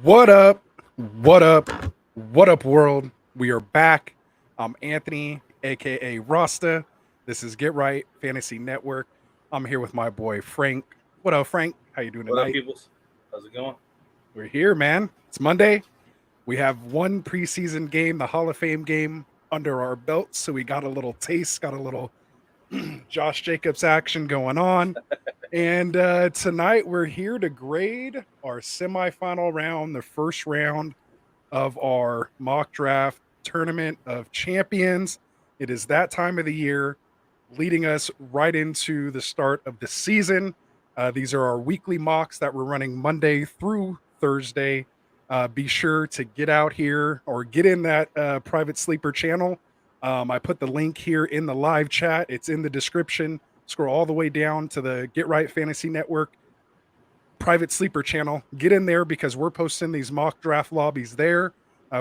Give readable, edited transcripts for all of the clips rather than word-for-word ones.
What up? What up? What up, world? We are back. I'm Anthony, aka Rasta. This is Get Right Fantasy Network. I'm here with my boy Frank. What up, Frank? How you doing What up, tonight? peoples? How's it going? We're here, man. It's Monday. We have one preseason game, the Hall of Fame game, under our belts. So we got a little taste, got a little Josh Jacobs action going on. And tonight we're here to grade our semifinal round, the first round of our mock draft tournament of champions. It is that time of the year, leading us right into the start of the season. These are our weekly mocks that we're running Monday through Thursday. Be sure to get out here or get in that private sleeper channel. I put the link here in the live chat. It's in the description. Scroll all the way down to the Get Right Fantasy Network private sleeper channel. Get in there because we're posting these mock draft lobbies there.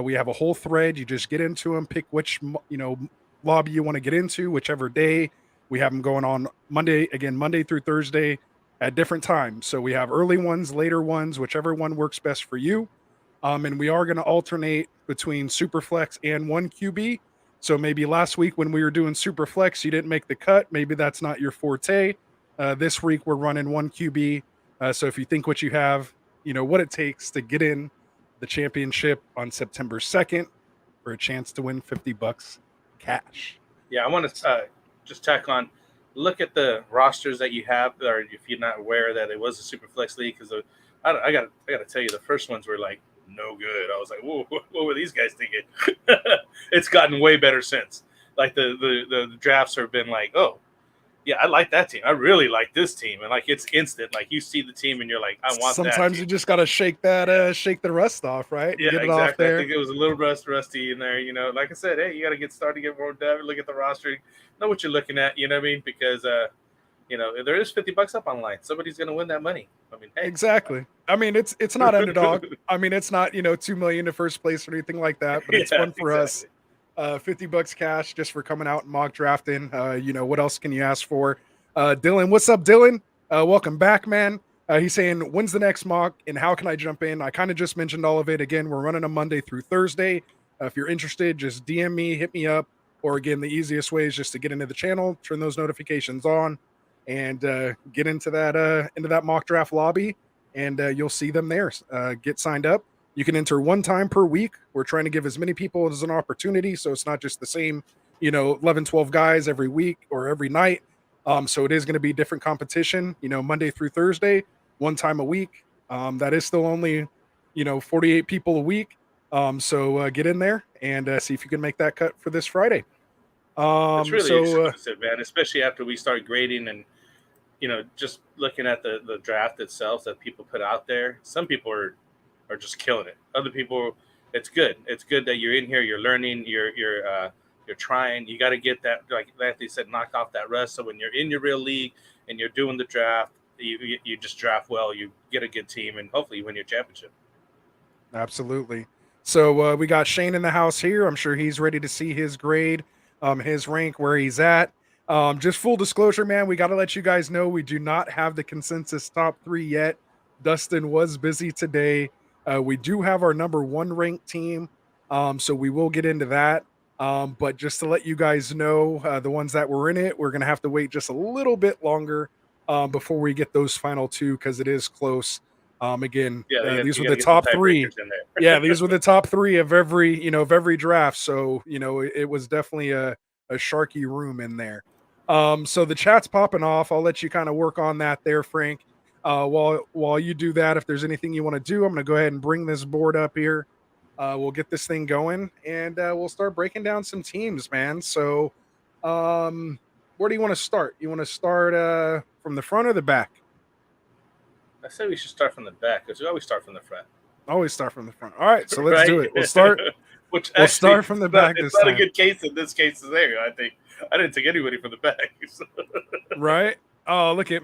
We have a whole thread. You just get into them, pick which lobby you want to get into, whichever day. We have them going on Monday through Thursday at different times. So we have early ones, later ones, whichever one works best for you. And we are going to alternate between Superflex and one QB. So maybe last week when we were doing Superflex, you didn't make the cut. Maybe that's not your forte. This week we're running one QB. So if you think what you have, what it takes to get in the championship on September 2nd for a chance to win $50 cash. Yeah, I want to just tack on. Look at the rosters that you have, or if you're not aware that it was a super flex league, because I got to tell you, the first ones were like no good. I was like, whoa, what were these guys thinking? It's gotten way better since. Like the drafts have been like, oh. Yeah, I like that team. I really like this team, and like it's instant. Like you see the team, and you're like, I want. Sometimes that you just gotta shake the rust off, right? Yeah, get it exactly. off there. I think it was a little rusty in there. Like I said, hey, you got to get started, get more depth, look at the roster, know what you're looking at. You know what I mean? Because there is $50 up online. Somebody's gonna win that money. I mean, hey. Exactly. I mean, it's not underdog. I mean, it's not $2 million to first place or anything like that. But it's fun for us. $50 cash just for coming out and mock drafting. What else can you ask for? Dylan, what's up, Dylan? Welcome back, man. He's saying, when's the next mock and how can I jump in? I kind of just mentioned all of it. Again, we're running a Monday through Thursday. If you're interested, just DM me, hit me up. Or again, the easiest way is just to get into the channel, turn those notifications on, and get into that mock draft lobby, and you'll see them there. Get signed up. You can enter one time per week. We're trying to give as many people as an opportunity, so it's not just the same, 11, 12 guys every week or every night. So it is going to be different competition, Monday through Thursday, one time a week. That is still only, 48 people a week. So get in there and see if you can make that cut for this Friday. It's really exclusive, man, especially after we start grading and, just looking at the draft itself that people put out there. Some people are just killing it. Other people, it's good. It's good that you're in here, you're learning, you're trying. You got to get that, like Anthony said, knock off that rust. So when you're in your real league and you're doing the draft, you just draft well. You get a good team, and hopefully you win your championship. Absolutely. So we got Shane in the house here. I'm sure he's ready to see his grade, his rank, where he's at. Just full disclosure, man, we got to let you guys know we do not have the consensus top 3 yet. Dustin was busy today. We do have our number 1 ranked team, so we will get into that. But just to let you guys know, the ones that were in it, we're going to have to wait just a little bit longer before we get those final 2 because it is close. Again, these were the top 3. Yeah, these were the top 3 of every draft. So, it was definitely a sharky room in there. So the chat's popping off. I'll let you kind of work on that there, Frank. While you do that, if there's anything you want to do, I'm going to go ahead and bring this board up here. We'll get this thing going, and we'll start breaking down some teams, man. So, where do you want to start? You want to start from the front or the back? I say we should start from the back because we always start from the front. Always start from the front. All right, so let's do it. We'll start. We'll start from the back. It's not a good case in this case there. I think I didn't take anybody from the back. Right? Oh, look at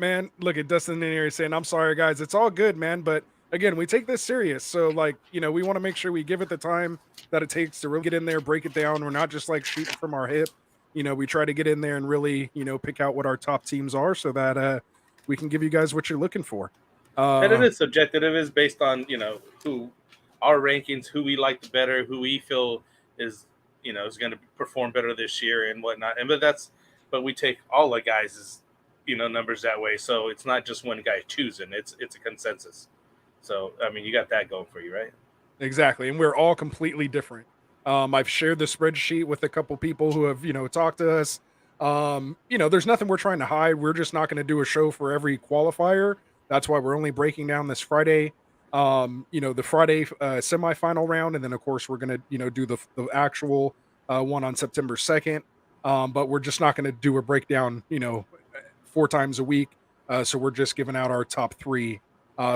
Dustin in here saying, "I'm sorry, guys. It's all good, man, but." Again, we take this serious. So, we want to make sure we give it the time that it takes to really get in there, break it down. We're not just shooting from our hip. We try to get in there and really, pick out what our top teams are so that we can give you guys what you're looking for. And it is subjective. It is based on, who our rankings, who we like the better, who we feel is going to perform better this year and whatnot. But we take all the guys' numbers that way. So it's not just one guy choosing. It's a consensus. So I mean, you got that going for you, right? Exactly, and we're all completely different. I've shared the spreadsheet with a couple people who have talked to us. There's nothing we're trying to hide. We're just not going to do a show for every qualifier. That's why we're only breaking down this Friday. The Friday semifinal round, and then of course we're going to do the actual one on September 2nd. But we're just not going to do a breakdown 4 times a week. So we're just giving out our top 3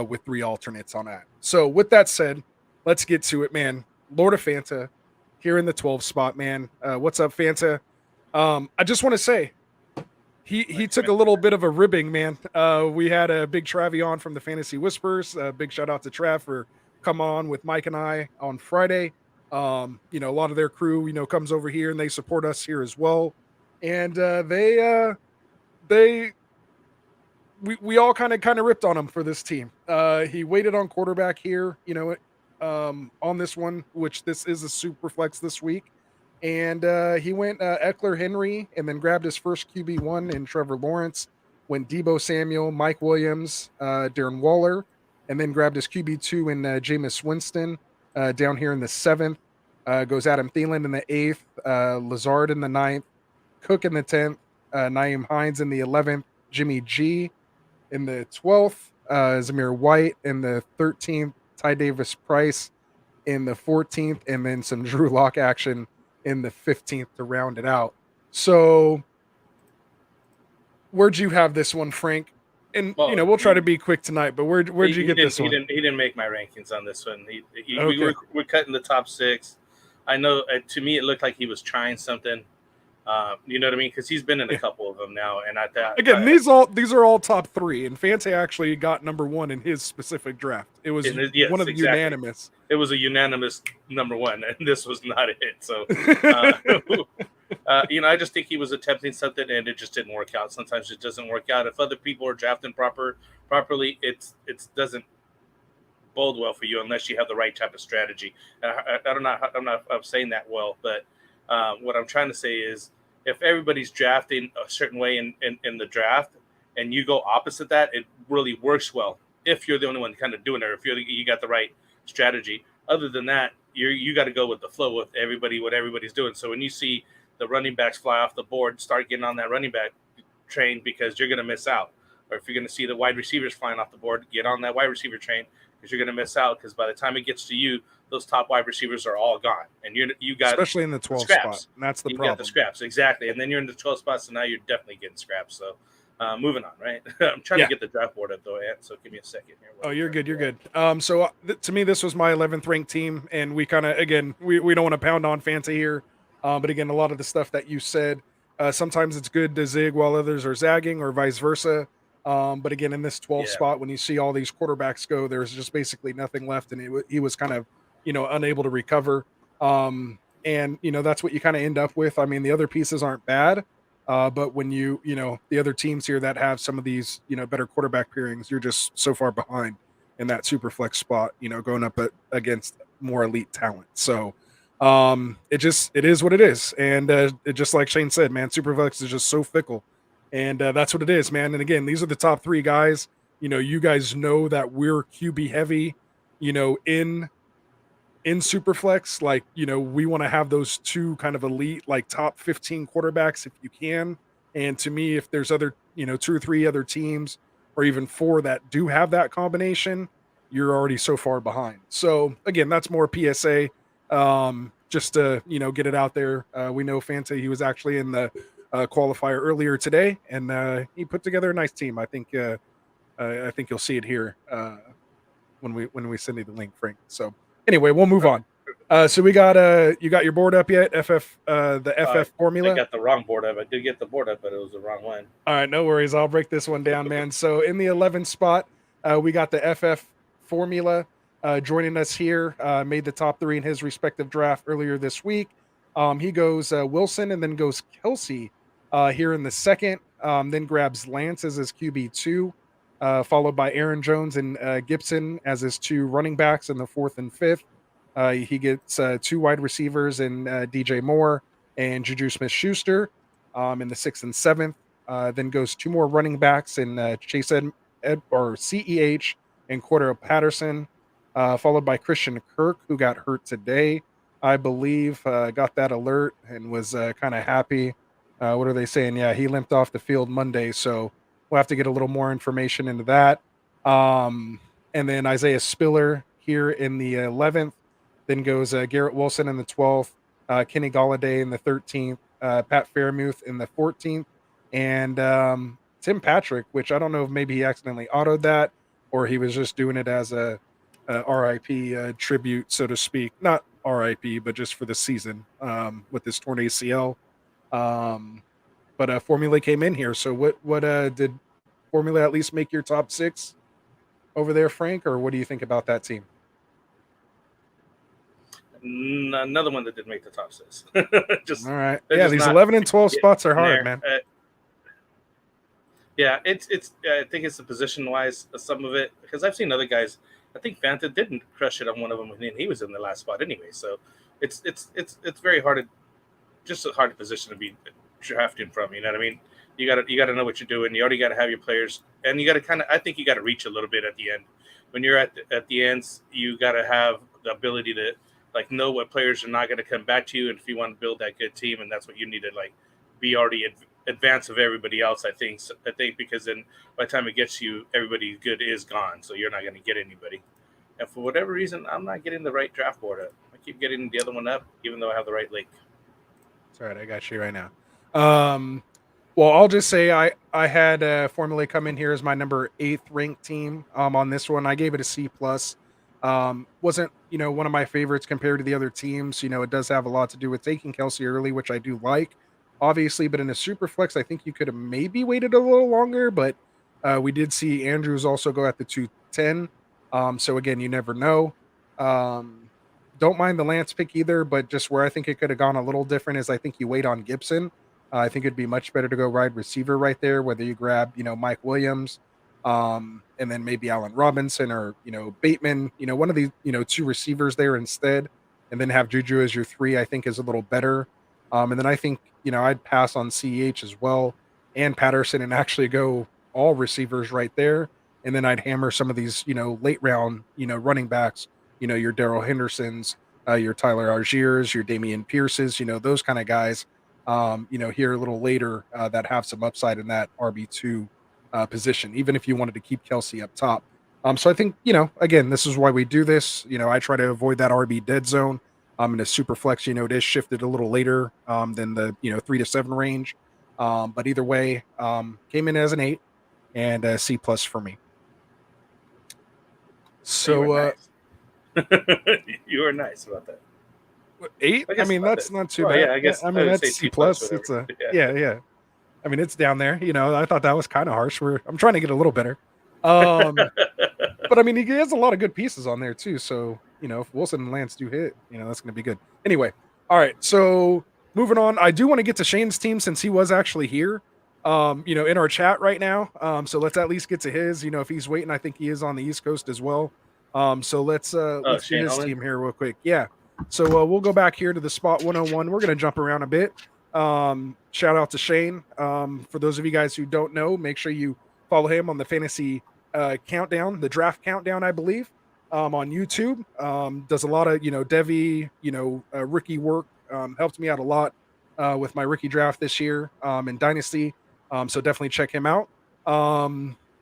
with 3 alternates on that. So with that said, let's get to it, man. Lord of Fanta here in the 12 spot, man. What's up, Fanta? I just want to say he took a little bit of a ribbing, man. We had a Big Travy on from the Fantasy Whispers. Big shout out to Trav for coming on with Mike and I on Friday. A lot of their crew, comes over here and they support us here as well. And we all kind of ripped on him for this team. He waited on quarterback here, on this one, which this is a super flex this week. And he went Eckler Henry and then grabbed his first QB1 in Trevor Lawrence, went Deebo Samuel, Mike Williams, Darren Waller, and then grabbed his QB2 in Jameis Winston down here in the 7th. Goes Adam Thielen in the 8th, Lazard in the 9th, Cook in the 10th, Nyheim Hines in the 11th, Jimmy G in the 12th, Zamir White in the 13th, Ty Davis Price in the 14th, and then some Drew Lock action in the 15th to round it out. So where'd you have this one, Frank? And we'll try to be quick tonight, but where'd you get this one? He didn't make my rankings on this one. Okay. We're cutting the top 6. I know to me it looked like he was trying something. You know what I mean? Because he's been in a couple of them now, and I thought again these are all top 3, and Fante actually got number 1 in his specific draft. It was one of the unanimous. It was a unanimous number 1, and this was not it. So, I just think he was attempting something, and it just didn't work out. Sometimes it doesn't work out. If other people are drafting properly, it doesn't bode well for you unless you have the right type of strategy. I don't know. I'm not saying that well, but. What I'm trying to say is if everybody's drafting a certain way in the draft and you go opposite that, it really works well if you're the only one kind of doing it, or if you got the right strategy. Other than that, you got to go with the flow with what everybody's doing. So when you see the running backs fly off the board, start getting on that running back train because you're going to miss out. Or if you're going to see the wide receivers flying off the board, get on that wide receiver train because you're going to miss out because by the time it gets to you, those top wide receivers are all gone, and you got especially in the 12 spot. And that's the problem. You got the scraps exactly, and then you're in the 12 spot, so now you're definitely getting scraps. So, moving on, right? I'm trying to get the draft board up though, Ant. So give me a second here. Oh, you're good. You're good. So to me, this was my 11th ranked team, and we kind of we don't want to pound on Fanta here, but again, a lot of the stuff that you said, sometimes it's good to zig while others are zagging, or vice versa. But again, in this 12 spot, when you see all these quarterbacks go, there's just basically nothing left, and he was kind of unable to recover. And that's what you kind of end up with. I mean, the other pieces aren't bad, but when the other teams here that have some of these better quarterback pairings, you're just so far behind in that super flex spot, going up against more elite talent. So it is what it is, and it just like Shane said, man, super flex is just so fickle, and that's what it is, man. And again, these are the top 3 guys. You guys know that we're QB heavy, in Superflex, like, we want to have those 2 kind of elite, like top 15 quarterbacks if you can. And to me, if there's other, 2 or 3 other teams or even 4 that do have that combination, you're already so far behind. So again, that's more PSA, just to, get it out there. We know Fanta, he was actually in the qualifier earlier today, and he put together a nice team. I think you'll see it here when we send you the link, Frank. So anyway, we'll move on. So we got you got your board up yet? The FF formula. I got the wrong board up. I did get the board up, but it was the wrong one. All right, no worries. I'll break this one down, man. So in the 11th spot, we got the FF formula joining us here. Made the top 3 in his respective draft earlier this week. He goes Wilson and then goes Kelsey here in the 2nd. Then grabs Lance as his QB2. Followed by Aaron Jones and Gibson as his 2 running backs in the 4th and 5th. He gets 2 wide receivers in DJ Moore and Juju Smith-Schuster in the 6th and 7th. Then goes 2 more running backs in Chase or CEH and Cordero Patterson, followed by Christian Kirk, who got hurt today, I believe. Got that alert and was kind of happy. What are they saying? Yeah, he limped off the field Monday, so we'll have to get a little more information into that. And then Isaiah Spiller here in the 11th. Then goes Garrett Wilson in the 12th, Kenny Golladay in the 13th, Pat Fairmouth in the 14th, and Tim Patrick, which I don't know if maybe he accidentally autoed that or he was just doing it as a RIP tribute, so to speak. Not RIP, but just for the season with this torn ACL. But Formula came in here. So what did Formula at least make your top 6 over there, Frank, or what do you think about that team? Another one that didn't make the top 6. Just all right. Yeah, these 11 and 12 spots are hard, man. Yeah, it's. I think it's the position wise, some of it, because I've seen other guys. I think Fanta didn't crush it on one of them, and he was in the last spot anyway. So it's very hard just a hard position to be drafting from. You know what I mean? You got to know what you're doing. You already got to have your players, and you got to I think you got to reach a little bit at the end. When you're at the ends, you got to have the ability to know what players are not going to come back to you, and if you want to build that good team, and that's what you need to be already advance of everybody else. I think because then by the time it gets you, everybody good is gone, so you're not going to get anybody. And for whatever reason, I'm not getting the right draft board up. I keep getting the other one up, even though I have the right link. That's all right. I got you right now. Well, I'll just say I had Formula come in here as my number 8th ranked team on this one. I gave it a C+. Wasn't, one of my favorites compared to the other teams. It does have a lot to do with taking Kelsey early, which I do like, obviously. But in a super flex, I think you could have maybe waited a little longer. But we did see Andrews also go at the 210. So again, you never know. Don't mind the Lance pick either, but just where I think it could have gone a little different is I think you wait on Gibson. I think it'd be much better to go wide receiver right there, whether you grab, Mike Williams, and then maybe Allen Robinson or, Bateman, one of these, 2 receivers there instead, and then have Juju as your 3, I think is a little better. And then I think, I'd pass on CEH as well and Patterson and actually go all receivers right there. And then I'd hammer some of these, late round, running backs, your Daryl Hendersons, your Tyler Algiers, your Damian Pierces, those kind of guys. Here a little later that have some upside in that RB2 position, even if you wanted to keep Kelsey up top. So I think, again, this is why we do this. I try to avoid that RB dead zone. In a super flex, it is shifted a little later than the, 3 to 7 range. But either way, came in as an 8 and a C+ for me. So you were nice about that. 8? I mean, that's not too bad. Yeah, I guess. I mean, that's C+. It's a yeah. I mean, it's down there. I thought that was kind of harsh. I'm trying to get a little better. But I mean, he has a lot of good pieces on there too. So, if Wilson and Lance do hit, that's going to be good. Anyway, all right. So moving on, I do want to get to Shane's team since he was actually here, in our chat right now. So let's at least get to his. If he's waiting, I think he is on the East Coast as well. So let's do his team here real quick. Yeah. So we'll go back here to the spot 101. We're going to jump around a bit. Shout out to Shane. For those of you guys who don't know, make sure you follow him on the fantasy countdown, the draft countdown, I believe, on YouTube. Does a lot of, Devy, rookie work. Helped me out a lot with my rookie draft this year in Dynasty. So definitely check him out.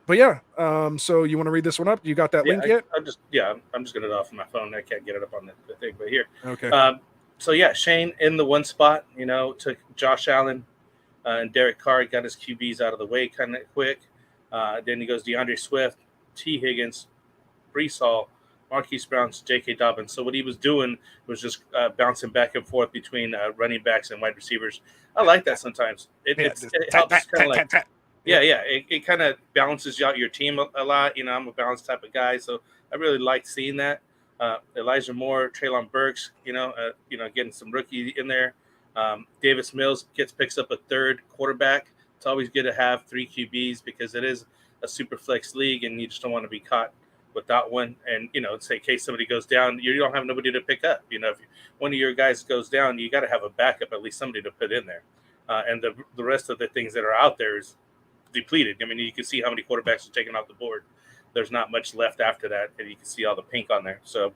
But yeah, so you want to read this one up? You got that link yet? I'm just going to off my phone. I can't get it up on the thing, but here. Okay. So yeah, Shane in the one spot, took Josh Allen and Derek Carr, got his QBs out of the way kind of quick. Then he goes DeAndre Swift, T. Higgins, Breece Hall, Marquise Brown, J.K. Dobbins. So what he was doing was just bouncing back and forth between running backs and wide receivers. I like that sometimes. It helps kind of it kind of balances out your team a lot. I'm a balanced type of guy, so I really like seeing that. Elijah Moore, Treylon Burks, getting some rookie in there. Davis Mills picks up a 3rd quarterback. It's always good to have 3 QBs because it is a super flex league, and you just don't want to be caught without one. And, say in case somebody goes down, you don't have nobody to pick up. If one of your guys goes down, you got to have a backup, at least somebody to put in there. And the rest of the things that are out there is depleted. I mean, you can see how many quarterbacks are taken off the board. There's not much left after that, and you can see all the pink on there. So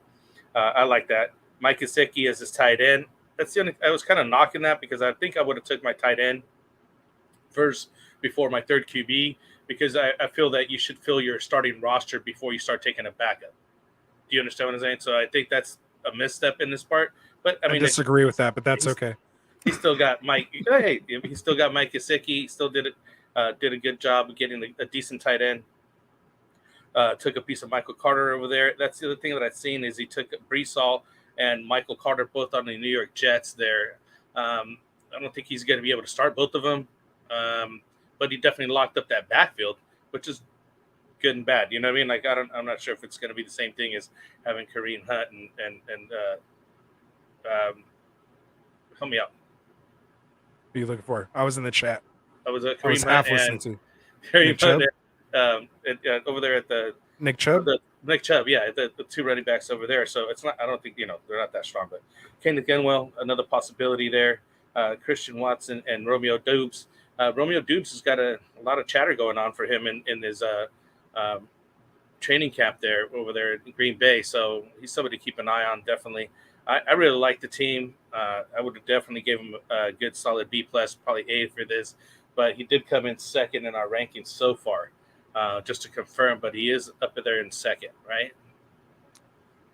I like that. Mike Gesicki as his tight end. That's the only. I was kind of knocking that because I think I would have took my tight end first before my third QB, because I feel that you should fill your starting roster before you start taking a backup. Do you understand what I'm saying? So I think that's a misstep in this part. But I disagree with that, but that's okay. He still got Mike. Hey, he still got Mike Gesicki. He still did a good job of getting a decent tight end. Took a piece of Michael Carter over there. That's the other thing that I've seen is he took Breece Hall and Michael Carter both on the New York Jets there. I don't think he's going to be able to start both of them, but he definitely locked up that backfield, which is good and bad. You know what I mean? Like I'm not sure if it's going to be the same thing as having Kareem Hunt and help me out. What are you looking for? I was in the chat. I was Kareem Hunt and Kareem Hunt. Over there at the Nick Chubb. Nick Chubb, yeah, the two running backs over there. So it's not. I don't think they're not that strong. But Kenneth Gainwell, another possibility there. Christian Watson and Romeo Doubs. Romeo Doubs has got a lot of chatter going on for him in his training camp there over there in Green Bay. So he's somebody to keep an eye on. Definitely, I really like the team. I would have definitely gave him a good solid B+, probably A for this. But he did come in second in our rankings so far. Just to confirm, but he is up there in second, right?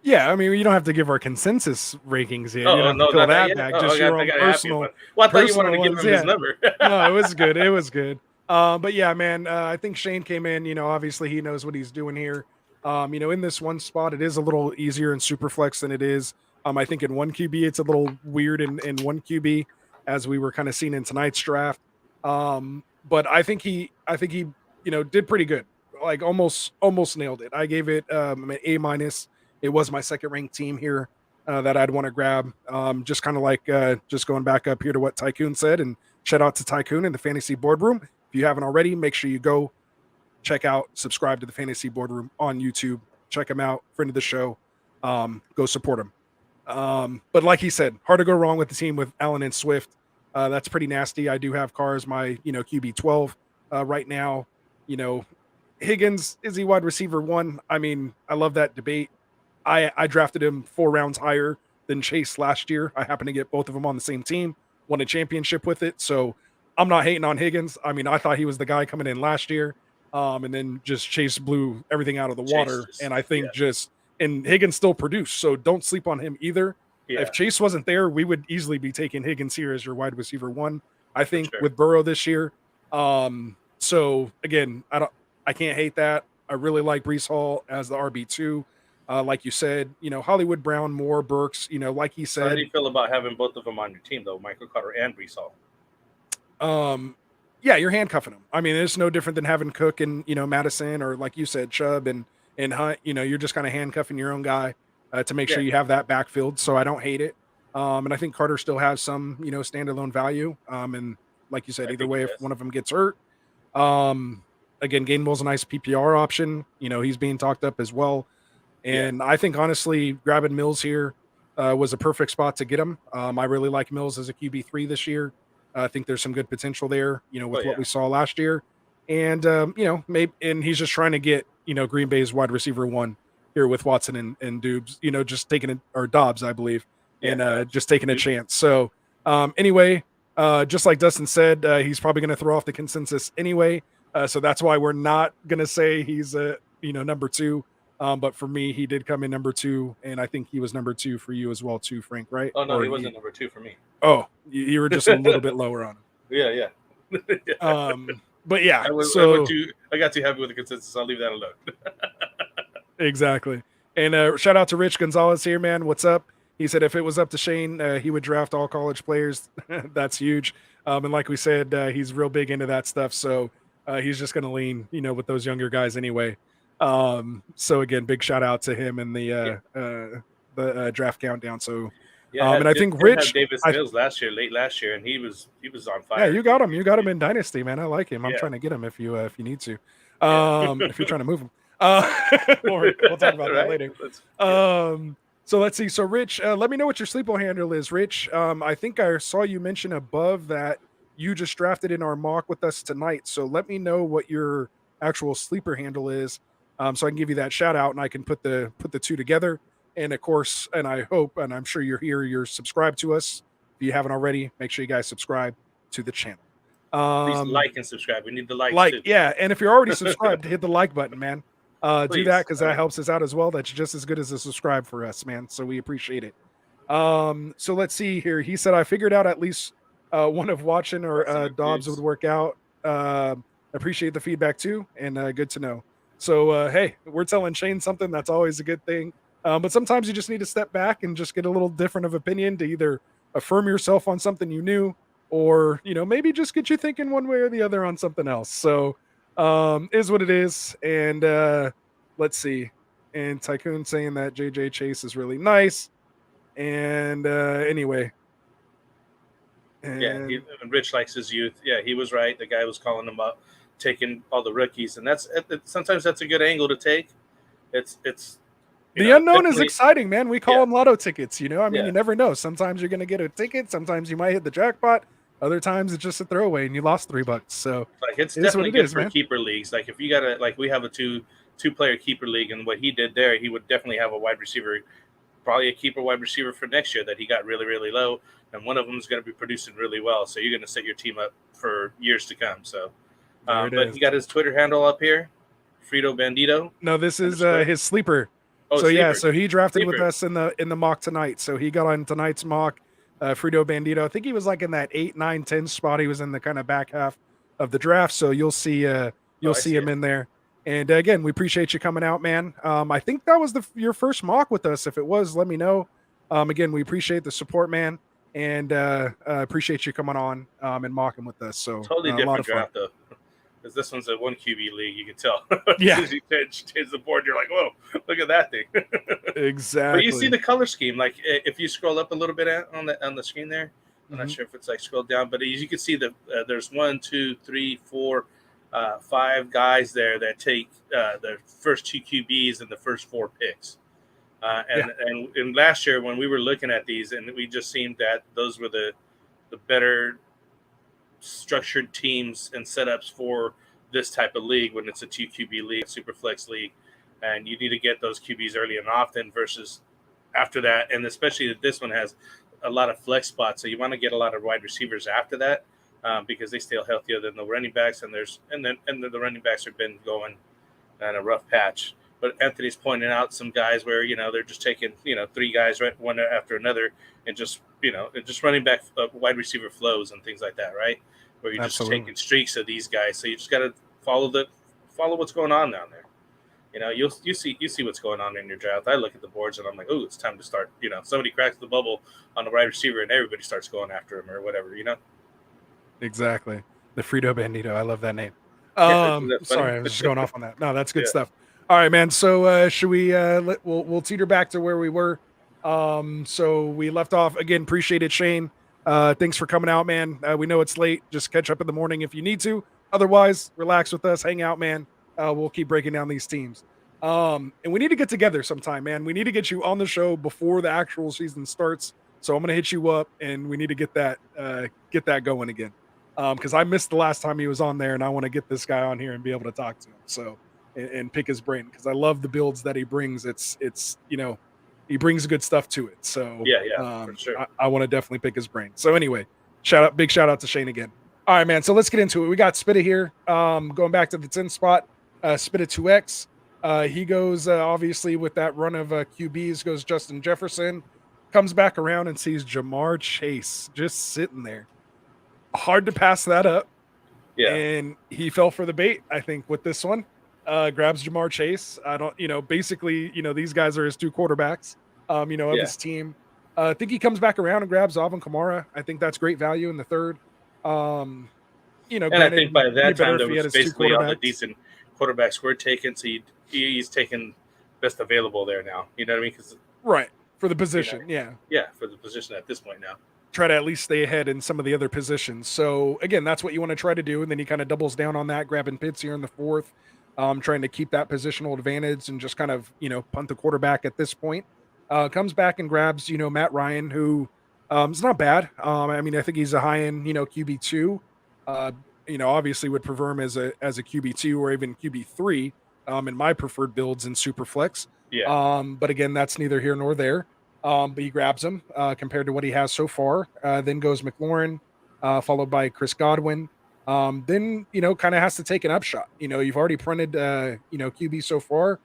Yeah, I mean, you don't have to give our consensus rankings yet. Oh, you don't have to pull that back. Just your own personal. Well, I thought you wanted to give him his number. No, it was good. It was good. But yeah, man, I think Shane came in. Obviously he knows what he's doing here. In this one spot, it is a little easier in Superflex than it is. I think in one QB, it's a little weird in one QB, as we were kind of seeing in tonight's draft. But I think he did pretty good. Like almost nailed it. I gave it an A-. It was my second ranked team here that I'd want to grab. Just kind of like just going back up here to what Tycoon said, and shout out to Tycoon in the Fantasy Boardroom. If you haven't already, make sure you go check out, subscribe to the Fantasy Boardroom on YouTube. Check him out, friend of the show. Go support him. But like he said, hard to go wrong with the team with Allen and Swift. That's pretty nasty. I do have Carr as my QB 12 right now. Higgins, is he wide receiver 1? I mean, I love that debate. I drafted him 4 rounds higher than Chase last year. I happened to get both of them on the same team, won a championship with it. So I'm not hating on Higgins. I mean, I thought he was the guy coming in last year. And then just Chase blew everything out of the water. And I think and Higgins still produced. So don't sleep on him either. Yeah. If Chase wasn't there, we would easily be taking Higgins here as your wide receiver 1, I think, with Burrow this year. So again, I can't hate that. I really like Breece Hall as the RB2. Like you said, Hollywood Brown, Moore, Burks, like he said. How do you feel about having both of them on your team, though, Michael Carter and Breece Hall? Yeah, you're handcuffing them. I mean, it's no different than having Cook and, Madison, or like you said, Chubb and Hunt. You're just kind of handcuffing your own guy to make sure you have that backfield. So I don't hate it. And I think Carter still has some, standalone value. And like you said, either way, if one of them gets hurt, again, Gainwell's a nice PPR option. He's being talked up as well. And I think, honestly, grabbing Mills here was a perfect spot to get him. I really like Mills as a QB3 this year. I think there's some good potential there, with what we saw last year. And, maybe, and he's just trying to get, Green Bay's wide receiver 1 here with Watson and Doubs, just taking or Dobbs, I believe, and just taking a chance. So anyway, just like Dustin said, he's probably going to throw off the consensus anyway. So that's why we're not going to say he's number 2. But for me, he did come in number 2, and I think he was number 2 for you as well, too, Frank, right? Oh, no, he wasn't number 2 for me. Oh, you were just a little bit lower on him. Yeah. But yeah, I got too happy with the consensus. I'll leave that alone. Exactly. And shout out to Rich Gonzalez here, man. What's up? He said if it was up to Shane, he would draft all college players. That's huge. And like we said, he's real big into that stuff. So he's just going to lean, with those younger guys anyway. So again, big shout out to him in the draft countdown. So, and I think Rich Davis Mills late last year, and he was on fire. Yeah, you got him in Dynasty, man. I like him. I'm trying to get him if you need to, if you're trying to move him. We'll talk about that Right? later. So let's see. So Rich, let me know what your sleeper handle is, Rich. I think I saw you mention above that you just drafted in our mock with us tonight. So let me know what your actual sleeper handle is, so I can give you that shout out and I can put the two together. And of course, and I hope, and I'm sure you're subscribed to us. If you haven't already, make sure you guys subscribe to the channel. Please like and subscribe. We need the likes too. Yeah, and if you're already subscribed, hit the like button, man. Do that because that right. helps us out as well. That's just as good as a subscribe for us, man. So we appreciate it. So let's see here. He said I figured out at least one of watching or Dobbs would work out. Appreciate the feedback too, and good to know. So hey, we're telling Shane something. That's always a good thing. But sometimes you just need to step back and just get a little different of opinion to either affirm yourself on something you knew, or maybe just get you thinking one way or the other on something else. So is what it is. And let's see. And Tycoon saying that JJ Chase is really nice. And anyway. And Rich likes his youth. Yeah, he was right. The guy was calling him up, taking all the rookies, and sometimes that's a good angle to take. It's the unknown is exciting, man. We call them lotto tickets. You never know. Sometimes you're gonna get a ticket. Sometimes you might hit the jackpot. Other times it's just a throwaway and you lost $3. So it's definitely good for keeper leagues. Like if you got we have a two-player keeper league, and what he did there, he would definitely have a wide receiver, probably a keeper wide receiver for next year that he got really, really low, and one of them is going to be producing really well. So you're going to set your team up for years to come. So, but he got his Twitter handle up here, Frito Bandito. No, this is his sleeper. So he drafted with us in the mock tonight. So he got on tonight's mock. Frito Bandito. I think he was like in that 8, 9, 10 spot. He was in the kind of back half of the draft. So you'll see him in there. And again, we appreciate you coming out, man. I think that was your first mock with us. If it was, let me know. Again, we appreciate the support, man, and appreciate you coming on and mocking with us. So totally different draft though, because this one's a 1 QB league. You can tell. Yeah. As soon as you change the board, you're like, whoa, look at that thing. Exactly. But you see the color scheme. Like if you scroll up a little bit on the screen there, I'm not sure if it's like scrolled down, but as you can see there's 1, 2, 3, 4, 5 guys there that take the first 2 QBs and the first 4 picks. And last year when we were looking at these, and we just seemed that those were the better structured teams and setups for this type of league when it's a 2 QB league, super flex league, and you need to get those QBs early and often versus after that. And especially that this one has a lot of flex spots, so you want to get a lot of wide receivers after that because they stay healthier than the running backs, and the running backs have been going on a rough patch. But Anthony's pointing out some guys where they're just taking 3 guys right one after another and just running back wide receiver flows and things like that, right? Where you're just taking streaks of these guys. So you just got to follow what's going on down there. You see what's going on in your draft. I look at the boards and I'm like, oh, it's time to start. Somebody cracks the bubble on the wide receiver and everybody starts going after him or whatever. Exactly. The Frito Bandito. I love that name. Sorry, I was just going off on that. No, that's good stuff. All right, man. So should we we'll teeter back to where we were. So we left off again. Appreciate it, Shane. Thanks for coming out, man. We know it's late. Just catch up in the morning if you need to. Otherwise, relax with us, hang out, man. We'll keep breaking down these teams. And we need to get together sometime, man. We need to get you on the show before the actual season starts. So I'm gonna hit you up, and we need to get that going again. Because I missed the last time he was on there, and I want to get this guy on here and be able to talk to him. So and pick his brain because I love the builds that he brings. It's he brings good stuff to it. So for sure. I want to definitely pick his brain. So anyway, big shout out to Shane again. All right, man. So let's get into it. We got Spitta here. Going back to the 10 spot, Spitta 2X. He goes obviously with that run of QBs, goes Justin Jefferson, comes back around and sees Jamar Chase just sitting there. Hard to pass that up. Yeah. And he fell for the bait, I think, with this one. Grabs Jamar Chase. I don't, basically, these guys are his 2 quarterbacks, of his team. I think he comes back around and grabs Alvin Kamara. I think that's great value in the 3rd. And I think by that time there was basically all the decent quarterbacks were taken, so he's taken best available there now. You know what I mean? Right, for the position, yeah, for the position at this point now. Try to at least stay ahead in some of the other positions. So again, that's what you want to try to do, and then he kind of doubles down on that, grabbing Pitts here in the 4th. trying to keep that positional advantage and just kind of, punt the quarterback at this point. Comes back and grabs, Matt Ryan, who is not bad. I mean, I think he's a high-end, QB2. Obviously would prefer him as a QB2 or even QB3 in my preferred builds in Superflex. Yeah. But again, that's neither here nor there. But he grabs him compared to what he has so far. Then goes McLaurin, followed by Chris Godwin. Then, kind of has to take an upshot. You've already printed, QB so far.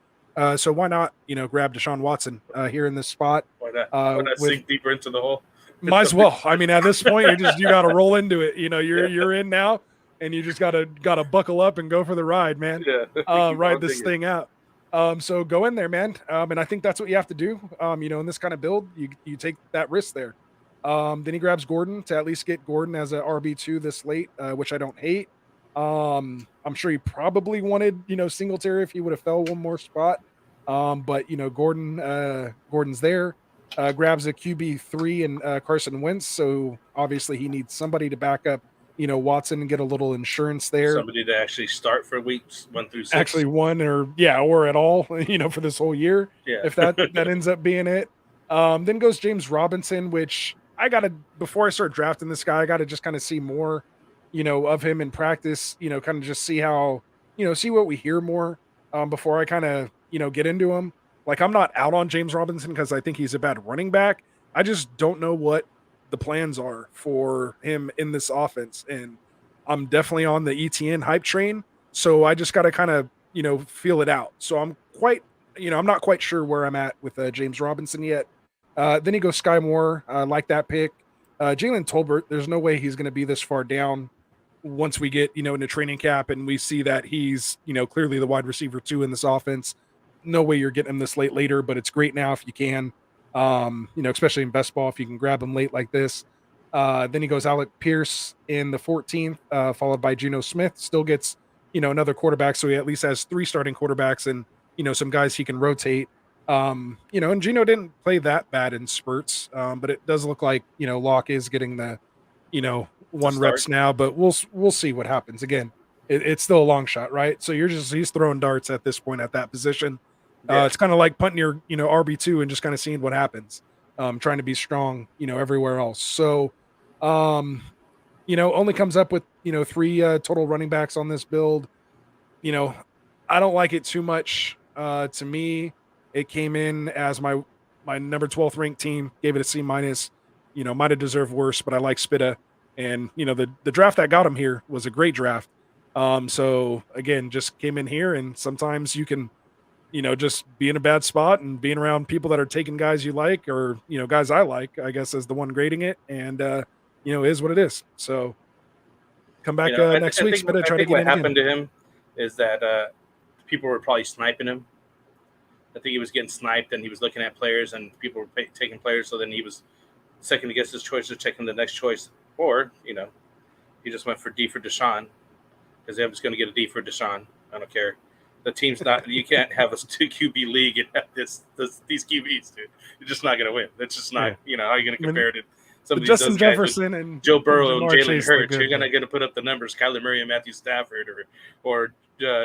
So why not, grab Deshaun Watson here in this spot? Why not sink deeper into the hole? Might as well. I mean, at this point, you got to roll into it. You're in now, and you just gotta buckle up and go for the ride, man. Yeah. Ride this thing out. So go in there, man. And I think that's what you have to do. In this kind of build, you take that risk there. Then he grabs Gordon to at least get Gordon as a RB2 this late, which I don't hate. I'm sure he probably wanted, Singletary if he would have fell one more spot. But Gordon's there. Grabs a QB3 and Carson Wentz. So obviously he needs somebody to back up, Watson and get a little insurance there. Somebody to actually start for weeks 1 through 6. Actually one or at all, for this whole year. Yeah. If that ends up being it. Then goes James Robinson, which before I start drafting this guy, I got to just kind of see more, of him in practice, kind of just see how, see what we hear more before I kind of, get into him. Like, I'm not out on James Robinson because I think he's a bad running back. I just don't know what the plans are for him in this offense. And I'm definitely on the ETN hype train. So I just got to kind of, feel it out. So I'm not quite sure where I'm at with James Robinson yet. Then he goes Sky Moore, like that pick. Jalen Tolbert, there's no way he's going to be this far down once we get, into training camp and we see that he's, clearly the wide receiver 2 in this offense. No way you're getting him this late later, but it's great now if you can, especially in best ball, if you can grab him late like this. Then he goes Alec Pierce in the 14th, followed by Geno Smith. Still gets, another quarterback. So he at least has 3 starting quarterbacks and, some guys he can rotate. And Geno didn't play that bad in spurts, but it does look like, Locke is getting the, 1 reps now, but we'll see what happens. Again, it's still a long shot, right? So he's throwing darts at this point at that position. Yeah. It's kind of like punting your, RB2 and just kind of seeing what happens, trying to be strong, everywhere else. So, only comes up with, 3 total running backs on this build. I don't like it too much. To me, it came in as my number 12th ranked team, gave it a C-. Might have deserved worse, but I like Spitta. And, the draft that got him here was a great draft. So again, just came in here, and sometimes you can, just be in a bad spot and being around people that are taking guys you like, or, guys I like, I guess, as the one grading it, and, is what it is. So come back next week. I think what happened to him is that people were probably sniping him. I think he was getting sniped, and he was looking at players, and people were taking players. So then he was second to guess his choice of checking the next choice, or he just went for D for Deshaun because I'm just going to get a D for Deshaun. I don't care. The team's not. You can't have a 2 QB league and have these QBs, dude. You're just not going to win. That's just not. How are you going to compare it to some of these Justin Jefferson and Joe Burrow and Jalen Chase Hurts? You're going to put up the numbers. Kyler Murray and Matthew Stafford, or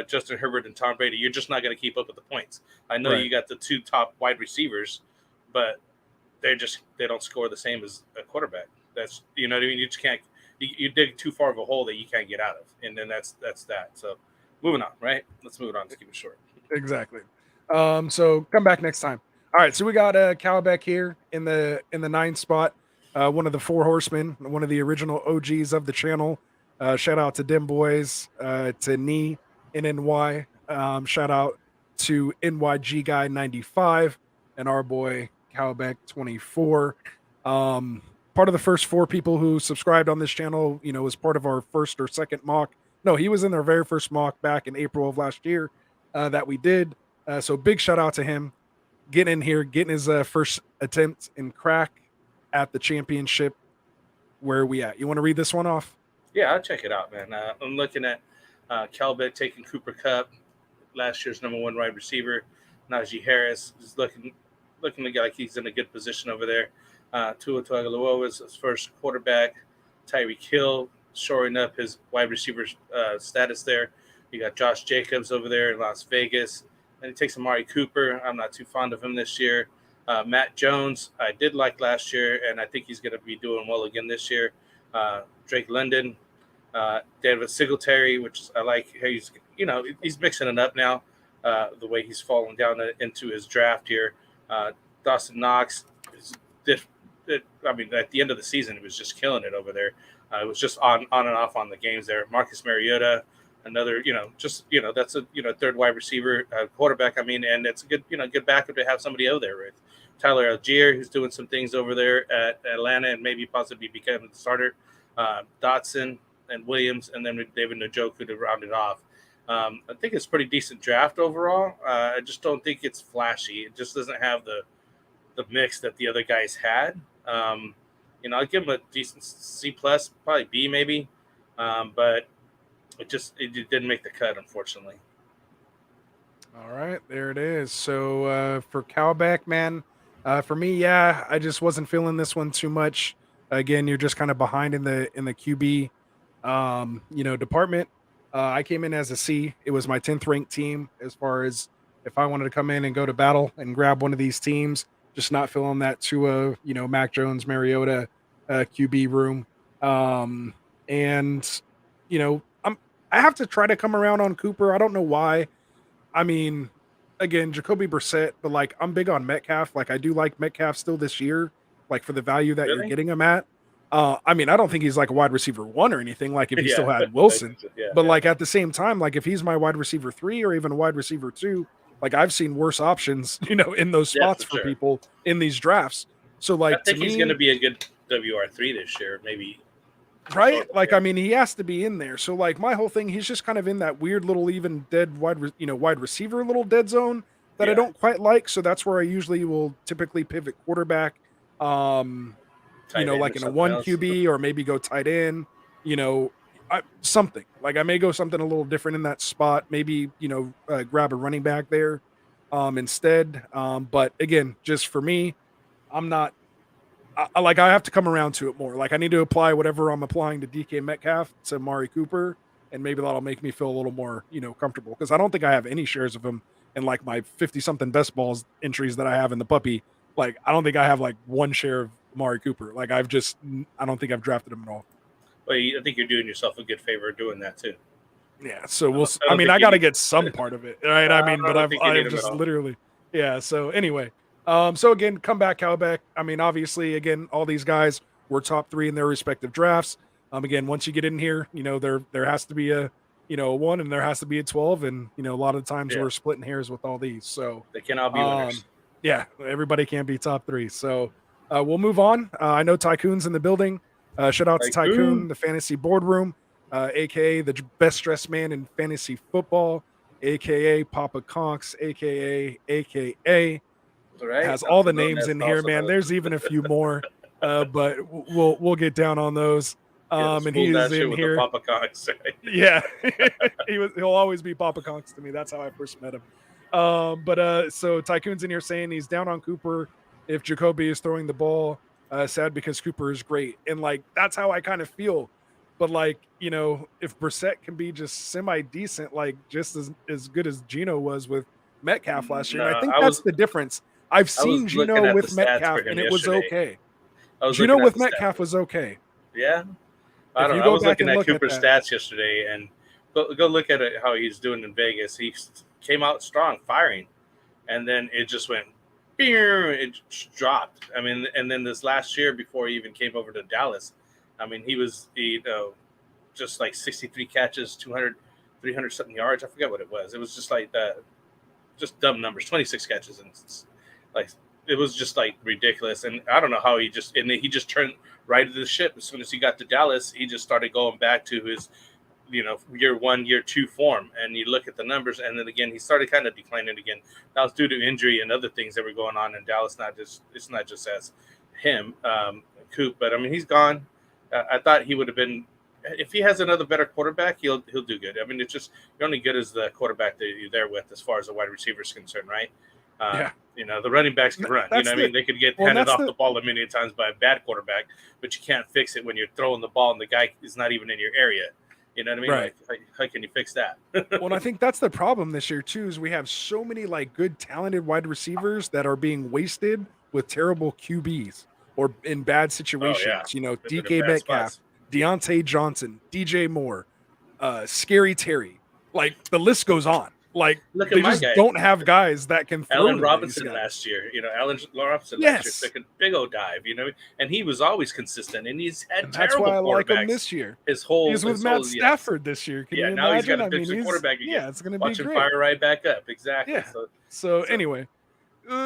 Justin Herbert and Tom Brady. You're just not going to keep up with the points. I know you got the 2 top wide receivers, but they don't score the same as a quarterback. That's what I mean. You just can't. You dig too far of a hole that you can't get out of, and then that's that. So moving on, right? Let's move it on. Let's keep it short. Exactly. So come back next time. All right. So we got Cowbeck here in the 9th spot. One of the 4 horsemen, one of the original OGs of the channel. Shout out to Dim Boys, to Knee NNY. Shout out to NYG Guy 95 and our boy Cowbeck 24. Part of the first 4 people who subscribed on this channel, was part of our first or second mock. No, he was in our very first mock back in April of last year that we did. So big shout out to him getting in here, getting his first attempt in crack at the championship. Where are we at? You want to read this one off? Yeah, I'll check it out, man. I'm looking at Calbeck taking Cooper Kupp, last year's number 1 wide receiver. Najee Harris is looking like he's in a good position over there. Tua Tagovailoa is his first quarterback. Tyreek Hill shoring up his wide receiver status there. You got Josh Jacobs over there in Las Vegas. And he takes Amari Cooper. I'm not too fond of him this year. Matt Jones, I did like last year, and I think he's going to be doing well again this year. Drake London, David Singletary, which I like. He's mixing it up now, the way he's falling down into his draft here. Dustin Knox, at the end of the season, he was just killing it over there. It was just on and off on the games there. Marcus Mariota, another, that's a third wide receiver, quarterback. And it's a good backup to have somebody over there with Tyler Algier, who's doing some things over there at Atlanta and maybe possibly becoming the starter. Dotson and Williams, and then David Njoku to round it off. I think it's a pretty decent draft overall. I just don't think it's flashy. It just doesn't have the mix that the other guys had. I'll give him a decent C+, probably B maybe, but it didn't make the cut, unfortunately. All right, there it is. So for Cowback, man, for me, I just wasn't feeling this one too much. Again, you're just kind of behind in the QB, department. I came in as a C. It was my 10th ranked team as far as if I wanted to come in and go to battle and grab one of these teams. Just not feeling that Tua, Mac Jones, Mariota QB room. I have to try to come around on Cooper. I don't know why. I mean, again, Jacoby Brissett, but I'm big on Metcalf. I do like Metcalf still this year, for the value that you're getting him at. I don't think he's a wide receiver 1 or anything. If he still had Wilson, but at the same time, if he's my wide receiver 3 or even a wide receiver 2, I've seen worse options, in those spots for people in these drafts. So I think he's going to be a good WR3 this year, maybe. Right? He has to be in there. So my whole thing, he's just kind of in that weird little even dead wide receiver little dead zone that I don't quite like. So that's where I usually will typically pivot quarterback. In a 1 QB or maybe go tight end, something. I may go something a little different in that spot. Maybe, grab a running back there instead. But again, just for me, I'm not. I have to come around to it more. I need to apply whatever I'm applying to DK Metcalf to Amari Cooper, and maybe that'll make me feel a little more, comfortable. Because I don't think I have any shares of him in my 50-something best balls entries that I have in the puppy. I don't think I have 1 share of Amari Cooper. I don't think I've drafted him at all. Well, I think you're doing yourself a good favor doing that too. Yeah. So we'll. I got to get some part of it, right? But I've just literally. Yeah. So anyway. So again, come back, Cowback. Obviously, again, all these guys were top 3 in their respective drafts. Again, once you get in here, there has to be a 1 and there has to be a 12, and a lot of times we're splitting hairs with all these. So they can all be winners. Yeah, everybody can't be top 3. So we'll move on. I know Tycoon's in the building. Shout out to Tycoon, the fantasy boardroom, aka the best dressed man in fantasy football, aka Papa Conks, aka. Right. Has all the names in here, man. There's even a few more, but we'll get down on those. And he's in here. Papa Conks, right? Yeah, he'll always be Papa Conks to me. That's how I first met him. So Tycoon's in here saying he's down on Cooper if Jacoby is throwing the ball. Sad because Cooper is great, and that's how I kind of feel. But if Brissett can be just semi decent, just as good as Geno was with Metcalf last year, I think that's the difference. I've seen Geno with Metcalf, and it was okay. Geno with Metcalf was okay. Yeah. I don't know. I was looking at Cooper's stats yesterday, and go look at it, how he's doing in Vegas. He came out strong, firing, and then it just went, it dropped. And then this last year, before he even came over to Dallas, he was, just 63 catches, 300 something yards. I forget what it was. It was just just dumb numbers, 26 catches, and it was just ridiculous. And I don't know how he just turned right to the ship. As soon as he got to Dallas, he just started going back to his year 1, year 2 form. And you look at the numbers, and then again he started kind of declining again. That was due to injury and other things that were going on in Dallas. It's not just as him, Coop, but he's gone. I thought he would have been, if he has another better quarterback, he'll do good. It's just, you're only good as the quarterback that you're there with, as far as the wide receiver is concerned, right? The running backs can run. They could get handed off the ball a million times by a bad quarterback, but you can't fix it when you're throwing the ball and the guy is not even in your area. You know what I mean? Right. Like, how can you fix that? Well, and I think that's the problem this year too, is we have so many like good, talented wide receivers that are being wasted with terrible QBs or in bad Oh yeah, situations. You know, they've been in DK bad Metcalf, spots. Deontay Johnson, DJ Moore, Scary Terry. Like the list goes on. Like Look at they my just guy, don't have guys that can throw Allen to these Robinson guys. last year. You know, Allen Robinson last year Yes. took a big old dive. You know, and he was always consistent, and he's had And that's terrible why I like him quarterbacks this year. his whole. He's with his Matt whole, Stafford this year. Can you now he's imagine? got a decent quarterback again. Yeah, it's going to be Watch him great. fire right back up. Exactly. Yeah. So anyway,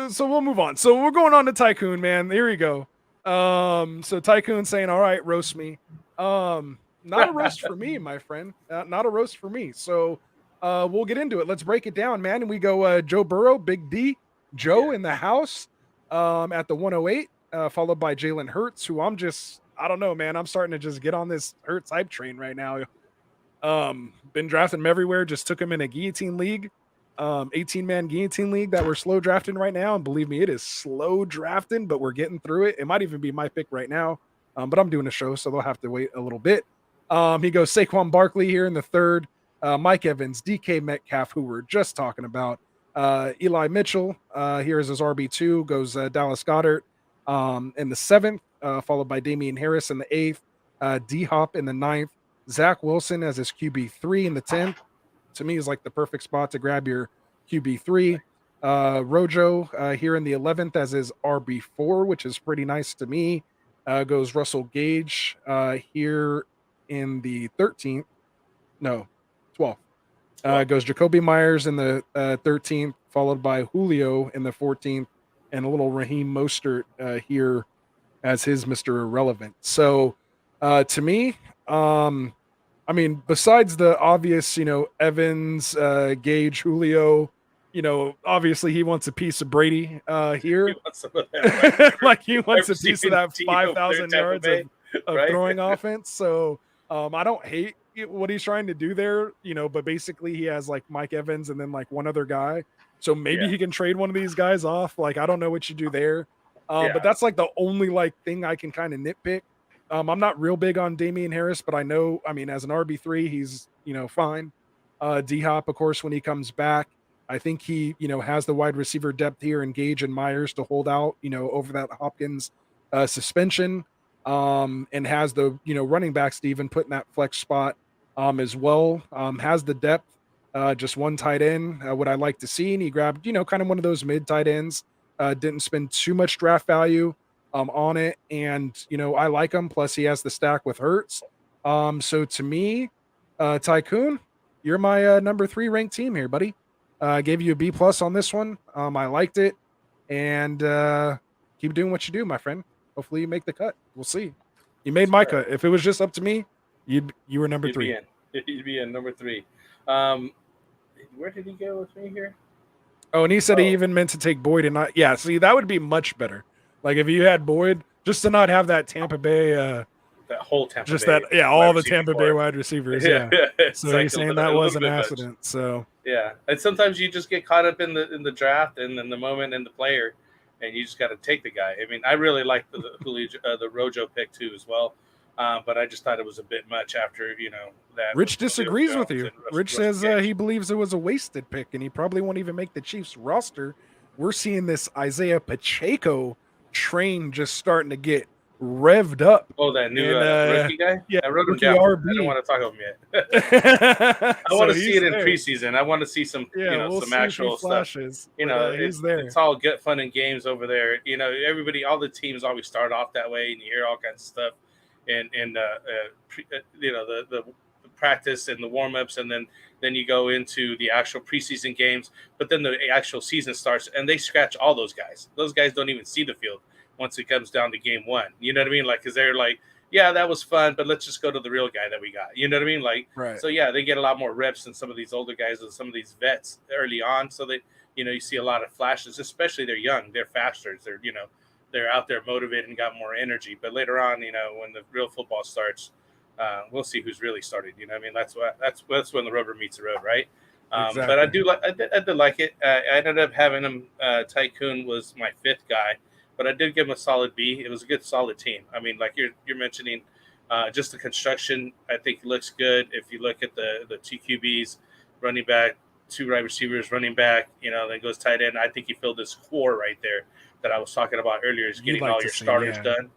so we'll move on. So we're going on to Tycoon, man. Here we go. So Tycoon saying, "All right, roast me." Not a roast for me, my friend. Not a roast for me. So we'll get into it. Let's break it down, man. And we go Joe Burrow, Big D, Joe in the house at the 108, followed by Jalen Hurts, who I don't know, man. I'm starting to just get on this Hurts hype train right now. Been drafting him everywhere. Just took him in a guillotine league, 18-man guillotine league that we're slow drafting right now. And believe me, it is slow drafting, but we're getting through it. It might even be my pick right now, but I'm doing a show, so they'll have to wait a little bit. He goes Saquon Barkley here in the third, Mike Evans, DK Metcalf, who we're just talking about, Eli Mitchell. Here is his RB2, goes Dallas Goddard in the seventh, followed by Damien Harris in the eighth, D-Hop in the ninth, Zach Wilson as his QB3 in the 10th. To me, is like the perfect spot to grab your QB3. Rojo here in the 11th as his RB4, which is pretty nice to me. Goes Russell Gage here in the 13th. No, 12th. Goes Jacoby Myers in the 13th, followed by Julio in the 14th, and a little Raheem Mostert here as his Mr. Irrelevant. So to me, I mean, besides the obvious, Evans, Gage, Julio, obviously he wants a piece of Brady here. He wants some of that, like he wants a piece of that 5,000 yards of throwing offense. So I don't hate what he's trying to do there, but basically he has like Mike Evans and then like one other guy. So maybe he can trade one of these guys off. Like, I don't know what you do there. But that's like the only like thing I can kind of nitpick. I'm not real big on Damien Harris, but I know, as an RB3, he's, fine. D-Hop, of course, when he comes back, I think he, has the wide receiver depth here in Gage and Myers to hold out, over that Hopkins suspension, and has the, running backs to even put in that flex spot as well. Has the depth, just one tight end, what I like to see. And he grabbed, kind of one of those mid tight ends, didn't spend too much draft value on it, and I like him. Plus, he has the stack with Hurts. So to me, Tycoon, you're my number 3 ranked team here, buddy. I gave you a B+ on this one. I liked it, and keep doing what you do, my friend. Hopefully, you make the cut. We'll see. You made my cut. If it was just up to me, you were number 3. You'd be in number 3. Where did he go with me here? Oh, and he said he even meant to take Boyd and not. Yeah, see, that would be much better. Like if you had Boyd, just to not have that Tampa Bay, that whole Tampa just Bay, that, all the Tampa Bay wide receivers. Yeah. So like he's saying that was an accident. Much. So yeah, and sometimes you just get caught up in the draft and in the moment and the player, and you just got to take the guy. I mean, I really like the Rojo pick too as well, but I just thought it was a bit much after that. Rich disagrees with you. Rich says he believes it was a wasted pick, and he probably won't even make the Chiefs roster. We're seeing this Isaiah Pacheco train just starting to get revved up. Oh, that new rookie guy? Yeah, I wrote him down. RB. I don't want to talk about him yet. I want to see it in preseason. I want to see some, we'll some actual flashes. Stuff. He's there. It's all good fun and games over there. All the teams always start off that way, and you hear all kinds of stuff, and the practice and the warm-ups, and then you go into the actual preseason games, but then the actual season starts, and they scratch all those guys. Those guys don't even see the field once it comes down to game 1. You know what I mean? Like, because they're like, yeah, that was fun, but let's just go to the real guy that we got. You know what I mean? Like, right. So yeah, they get a lot more reps than some of these older guys and some of these vets early on. So they, you see a lot of flashes, especially they're young, they're faster, they're out there motivated and got more energy. But later on, when the real football starts, we'll see who's really started. You know what I mean? That's when the rubber meets the road, right? Exactly. But I did like it. I ended up having him. Tycoon was my 5th guy, but I did give him a solid B. It was a good, solid team. I mean, like you're mentioning, Just the construction, I think, looks good. If you look at the two QBs, running back, two wide receivers, running back, then goes tight end. I think you filled this core right there that I was talking about earlier, is getting all your starters done,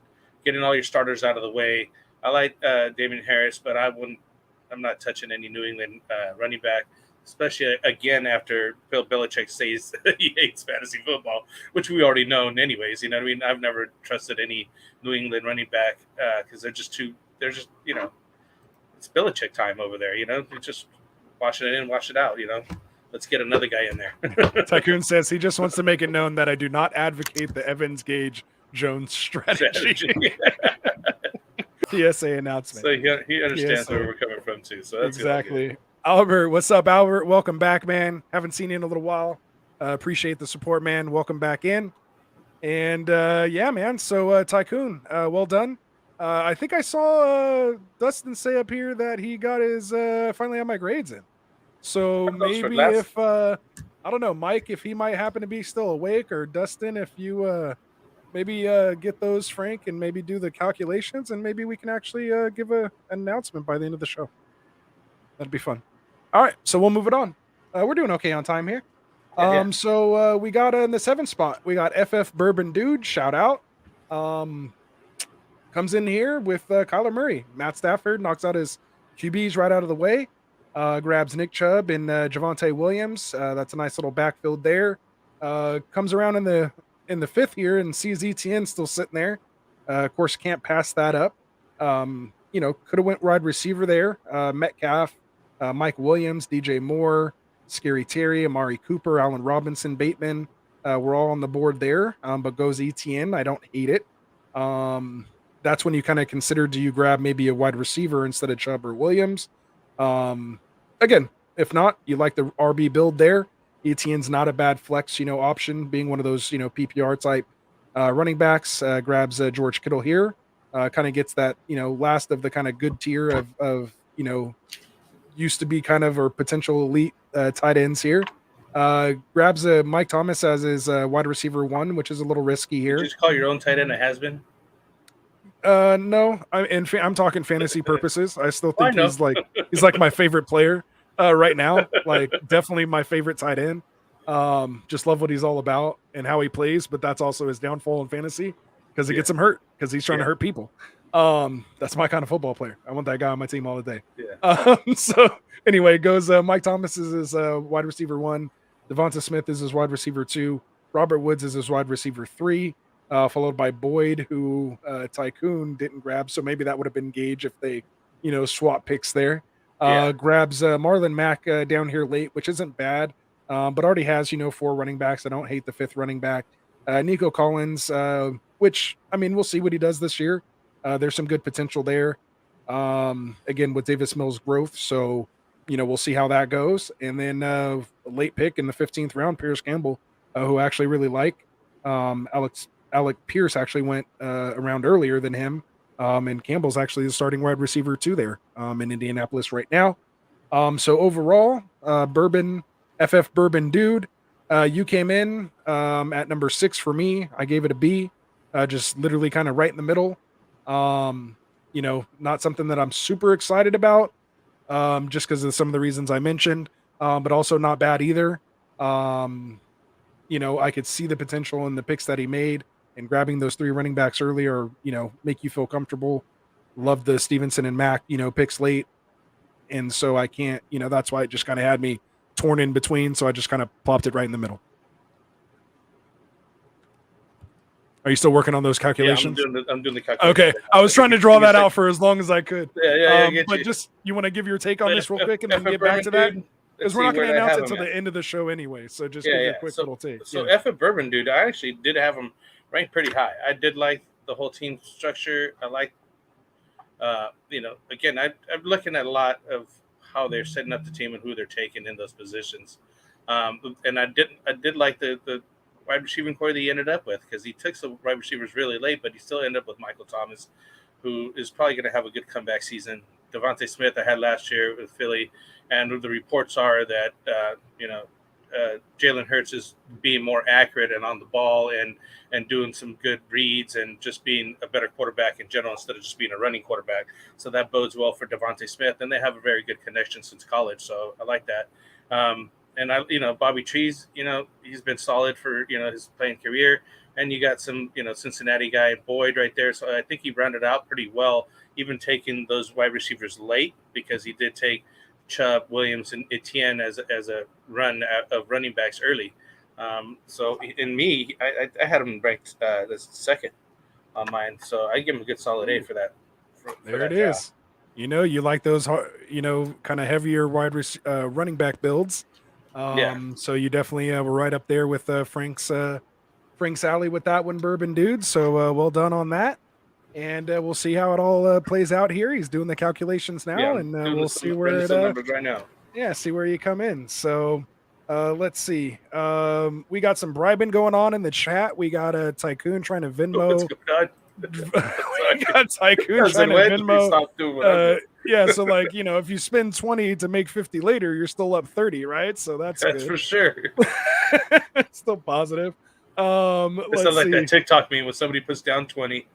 getting all your starters out of the way. I like Damien Harris, but I'm not touching any New England running back, especially again after Bill Belichick says he hates fantasy football, which we already known anyways. You know what I mean? I've never trusted any New England running back because they're just it's Belichick time over there. You're just wash it in, wash it out. Let's get another guy in there. Tycoon says he just wants to make it known that I do not advocate the Evans Gage Jones strategy. PSA announcement. So he understands where we're coming from too. So that's exactly. Albert, what's up, Albert? Welcome back, man. Haven't seen you in a little while. Appreciate the support, man. Welcome back in. And yeah, man. So Tycoon, well done. I think I saw Dustin say up here that he got his finally had my grades in. So maybe if I don't know, Mike, if he might happen to be still awake, or Dustin, if you maybe get those, Frank, and maybe do the calculations, and maybe we can actually give an announcement by the end of the show. That'd be fun. All right, so we'll move it on. We're doing okay on time here. So we got in the 7th spot. We got FF Bourbon Dude. Shout out. Comes in here with Kyler Murray. Matt Stafford knocks out his QBs right out of the way. Grabs Nick Chubb and Javonte Williams. That's a nice little backfield there. Comes around in the 5th here and sees ETN still sitting there. Of course, can't pass that up. Could have went wide receiver there. Metcalf, Mike Williams, DJ Moore, Scary Terry, Amari Cooper, Allen Robinson, Bateman. We're all on the board there, but goes ETN. I don't hate it. That's when you kind of consider, do you grab maybe a wide receiver instead of Chubb or Williams? Again, if not, you like the RB build there. ETN's not a bad flex, option, being one of those, PPR type running backs. Grabs George Kittle here. Kind of gets that, last of the kind of good tier of used to be kind of or potential elite tight ends here. Grabs Mike Thomas as his wide receiver 1, which is a little risky here. Did you just call your own tight end a has-been? No, I'm talking fantasy purposes. I still think he's like my favorite player right now. Like definitely my favorite tight end. Just love what he's all about and how he plays, but that's also his downfall in fantasy because it gets him hurt because he's trying to hurt people. That's my kind of football player. I want that guy on my team all the day. Yeah. So anyway, it goes Mike Thomas is his wide receiver 1. Devonta Smith is his wide receiver 2. Robert Woods is his wide receiver 3. Followed by Boyd, who Tycoon didn't grab. So maybe that would have been Gage if they, swap picks there. Grabs Marlon Mack down here late, which isn't bad, but already has, 4 running backs. I don't hate the 5th running back. Nico Collins, which, we'll see what he does this year. There's some good potential there. Again, with Davis Mills' growth. So, we'll see how that goes. And then a late pick in the 15th round, Pierce Campbell, who I actually really like. Alec Pierce actually went around earlier than him, and Campbell's actually the starting wide receiver 2 there in Indianapolis right now. So overall, FF Bourbon Dude, you came in at number 6 for me. I gave it a B, just literally kind of right in the middle. Not something that I'm super excited about, just because of some of the reasons I mentioned, but also not bad either. I could see the potential in the picks that he made. And grabbing those 3 running backs earlier, make you feel comfortable. Love the Stevenson and Mack, picks late. And so I can't, that's why it just kind of had me torn in between. So I just kind of plopped it right in the middle. Are you still working on those calculations? Yeah, I'm doing the calculations. Okay. I was trying to draw that out for as long as I could. Yeah. But just, you want to give your take on this real quick and then get back to that? Because we're not going to announce it until the end of the show anyway. So just give it a quick little take. So FF Bourbon Dude, I actually did have him ranked pretty high. I did like the whole team structure. I like, again, I'm looking at a lot of how they're setting up the team and who they're taking in those positions. And I did like the wide receiving core that he ended up with, because he took some wide receivers really late, but he still ended up with Michael Thomas, who is probably going to have a good comeback season. Devontae Smith I had last year with Philly, and the reports are that Jalen Hurts is being more accurate and on the ball and doing some good reads and just being a better quarterback in general instead of just being a running quarterback. So that bodes well for Devontae Smith, and they have a very good connection since college. So I like that. And Bobby Trees, he's been solid for, his playing career. And you got some, Cincinnati guy, Boyd, right there. So I think he rounded out pretty well, even taking those wide receivers late, because he did take Chubb, Williams, and Etienne as a run of running backs early. So in me, I had him ranked as second on mine. So I give him a good solid A for that. There it is. You like those, kind of heavier running back builds. So you definitely were right up there with Frank's alley with that one, Bourbon Dude. So well done on that. And we'll see how it all plays out here. He's doing the calculations now, and we'll see where it right now. Yeah, see where you come in. So let's see. We got some bribing going on in the chat. We got a Tycoon trying to Venmo. We got Tycoon trying to Venmo. Yeah, so if you spend 20 to make 50 later, you're still up 30, right? So that's good. For sure. Still positive. It's not like that TikTok meme when somebody puts down 20,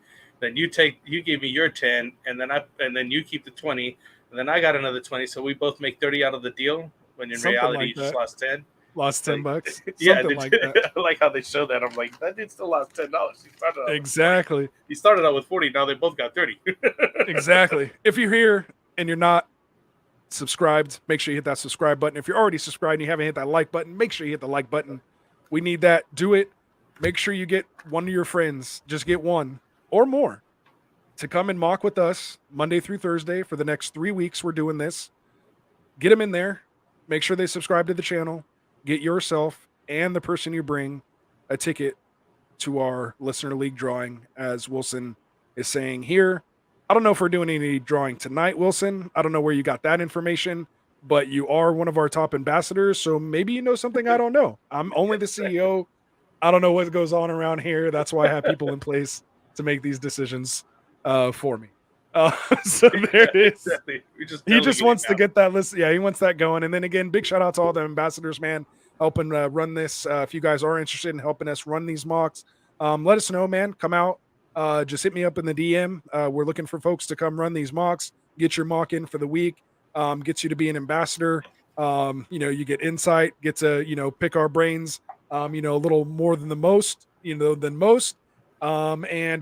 then you give me your 10, and then you keep the 20, and then I got another 20, so we both make 30 out of the deal. When in reality, you just lost 10. Lost $10. Yeah, like that. I like how they show that. I'm like, that dude still lost $10. Exactly. He started out with 40. Now they both got 30. Exactly. If you're here and you're not subscribed, make sure you hit that subscribe button. If you're already subscribed and you haven't hit that like button, make sure you hit the like button. We need that. Do it. Make sure you get one of your friends. Just get one or more to come and mock with us Monday through Thursday for the next 3 weeks. We're doing this. Get them in there. Make sure they subscribe to the channel. Get yourself and the person you bring a ticket to our listener league drawing, as Wilson is saying here. I don't know if we're doing any drawing tonight, Wilson. I don't know where you got that information, but you are one of our top ambassadors, so maybe you know something I don't know. I'm only the CEO. I don't know what goes on around here. That's why I have people in place to make these decisions for me. So there it is. He just wants to get that list. Yeah, he wants that going. And then again, big shout out to all the ambassadors, man, helping run this. If you guys are interested in helping us run these mocks, let us know, man. Come out. Just hit me up in the DM. We're looking for folks to come run these mocks. Get your mock in for the week. Gets you to be an ambassador. You get insight. Get to pick our brains. A little more than most. And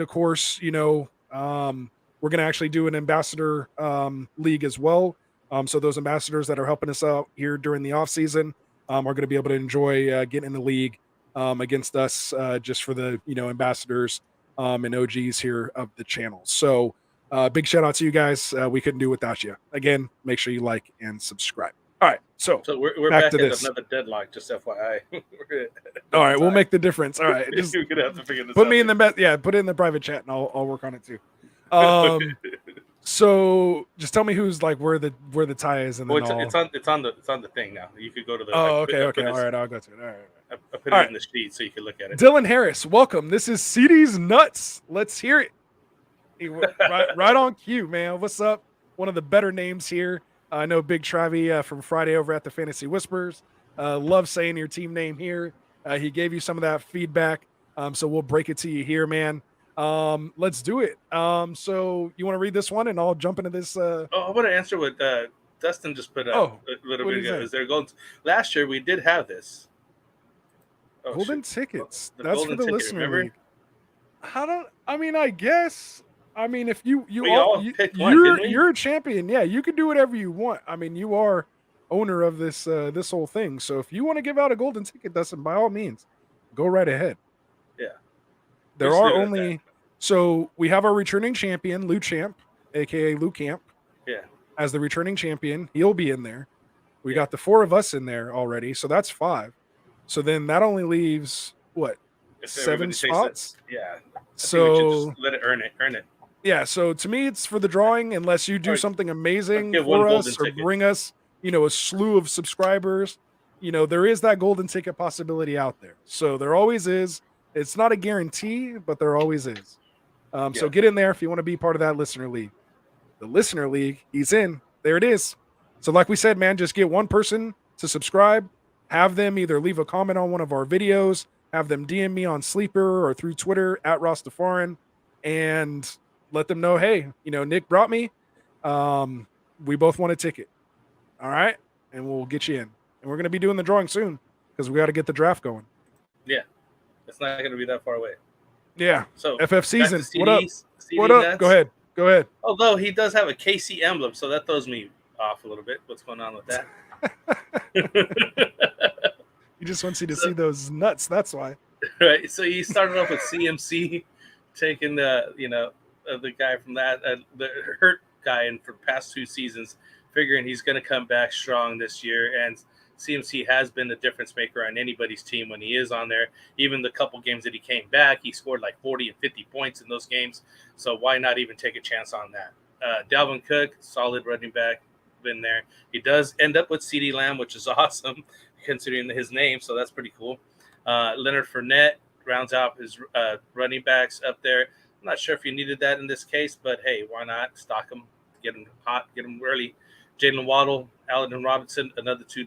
of course, we're going to actually do an ambassador league as well. So those ambassadors that are helping us out here during the off season are going to be able to enjoy getting in the league against us just for the, ambassadors and OGs here of the channel. So big shout out to you guys. We couldn't do without you. Again, make sure you like and subscribe. All right. So we're back to this. Another deadlock, just FYI. All right. We'll make the difference. All right. Just you're gonna have to figure this put out. Me in the best. Yeah. Put it in the private chat and I'll work on it too. So just tell me who's where the tie is, and then it's on the thing now. You could go to the. Oh, okay. All right, I'll go to it. All right. I put it in the sheet so you can look at it. Dylan Harris, welcome. This is CD's Nuts. Let's hear it. Right on cue, man. What's up? One of the better names here. I know Big Travy from Friday over at the Fantasy Whispers. Love saying your team name here. He gave you some of that feedback, so we'll break it to you here, man. Let's do it. So you want to read this one and I'll jump into this? I want to answer what Dustin just put up a little bit ago. Is there golden? Last year we did have this. Golden tickets. That's for the listener league. I guess. If you're a champion, yeah, you can do whatever you want. You are owner of this whole thing. So if you want to give out a golden ticket, Dustin, by all means, go right ahead. Yeah. There are only so we have our returning champion, Lou Champ, aka Lou Camp. Yeah. As the returning champion, he'll be in there. We got the 4 of us in there already, so that's 5. So then that only leaves what? 7 spots? Yeah. So we should just let it earn it. Yeah, so to me it's for the drawing unless you do something amazing for us or bring us, a slew of subscribers. There is that golden ticket possibility out there. So there always is. It's not a guarantee, but there always is. So get in there if you want to be part of that listener league. The listener league, he's in. There it is. So like we said, man, just get one person to subscribe, have them either leave a comment on one of our videos, have them DM me on Sleeper or through Twitter at Rastafarian, and let them know, hey, Nick brought me. We both want a ticket. All right. And we'll get you in. And we're going to be doing the drawing soon because we got to get the draft going. Yeah. It's not going to be that far away. Yeah. So FF season. CD, what up? CD what up? Nuts. Go ahead. Although he does have a KC emblem, so that throws me off a little bit. What's going on with that? He just wants you to see those nuts. That's why. Right. So he started off with CMC, taking the guy from that, the hurt guy, and for the past 2 seasons, figuring he's going to come back strong this year. And CMC has been the difference maker on anybody's team when he is on there. Even the couple games that he came back, he scored like 40 and 50 points in those games. So why not even take a chance on that? Dalvin Cook, solid running back, been there. He does end up with CeeDee Lamb, which is awesome considering his name. So that's pretty cool. Leonard Fournette rounds out his running backs up there. I'm not sure if you needed that in this case, but hey, why not stock them, get them hot, get them early. Jalen Waddle, Allen Robinson, another 2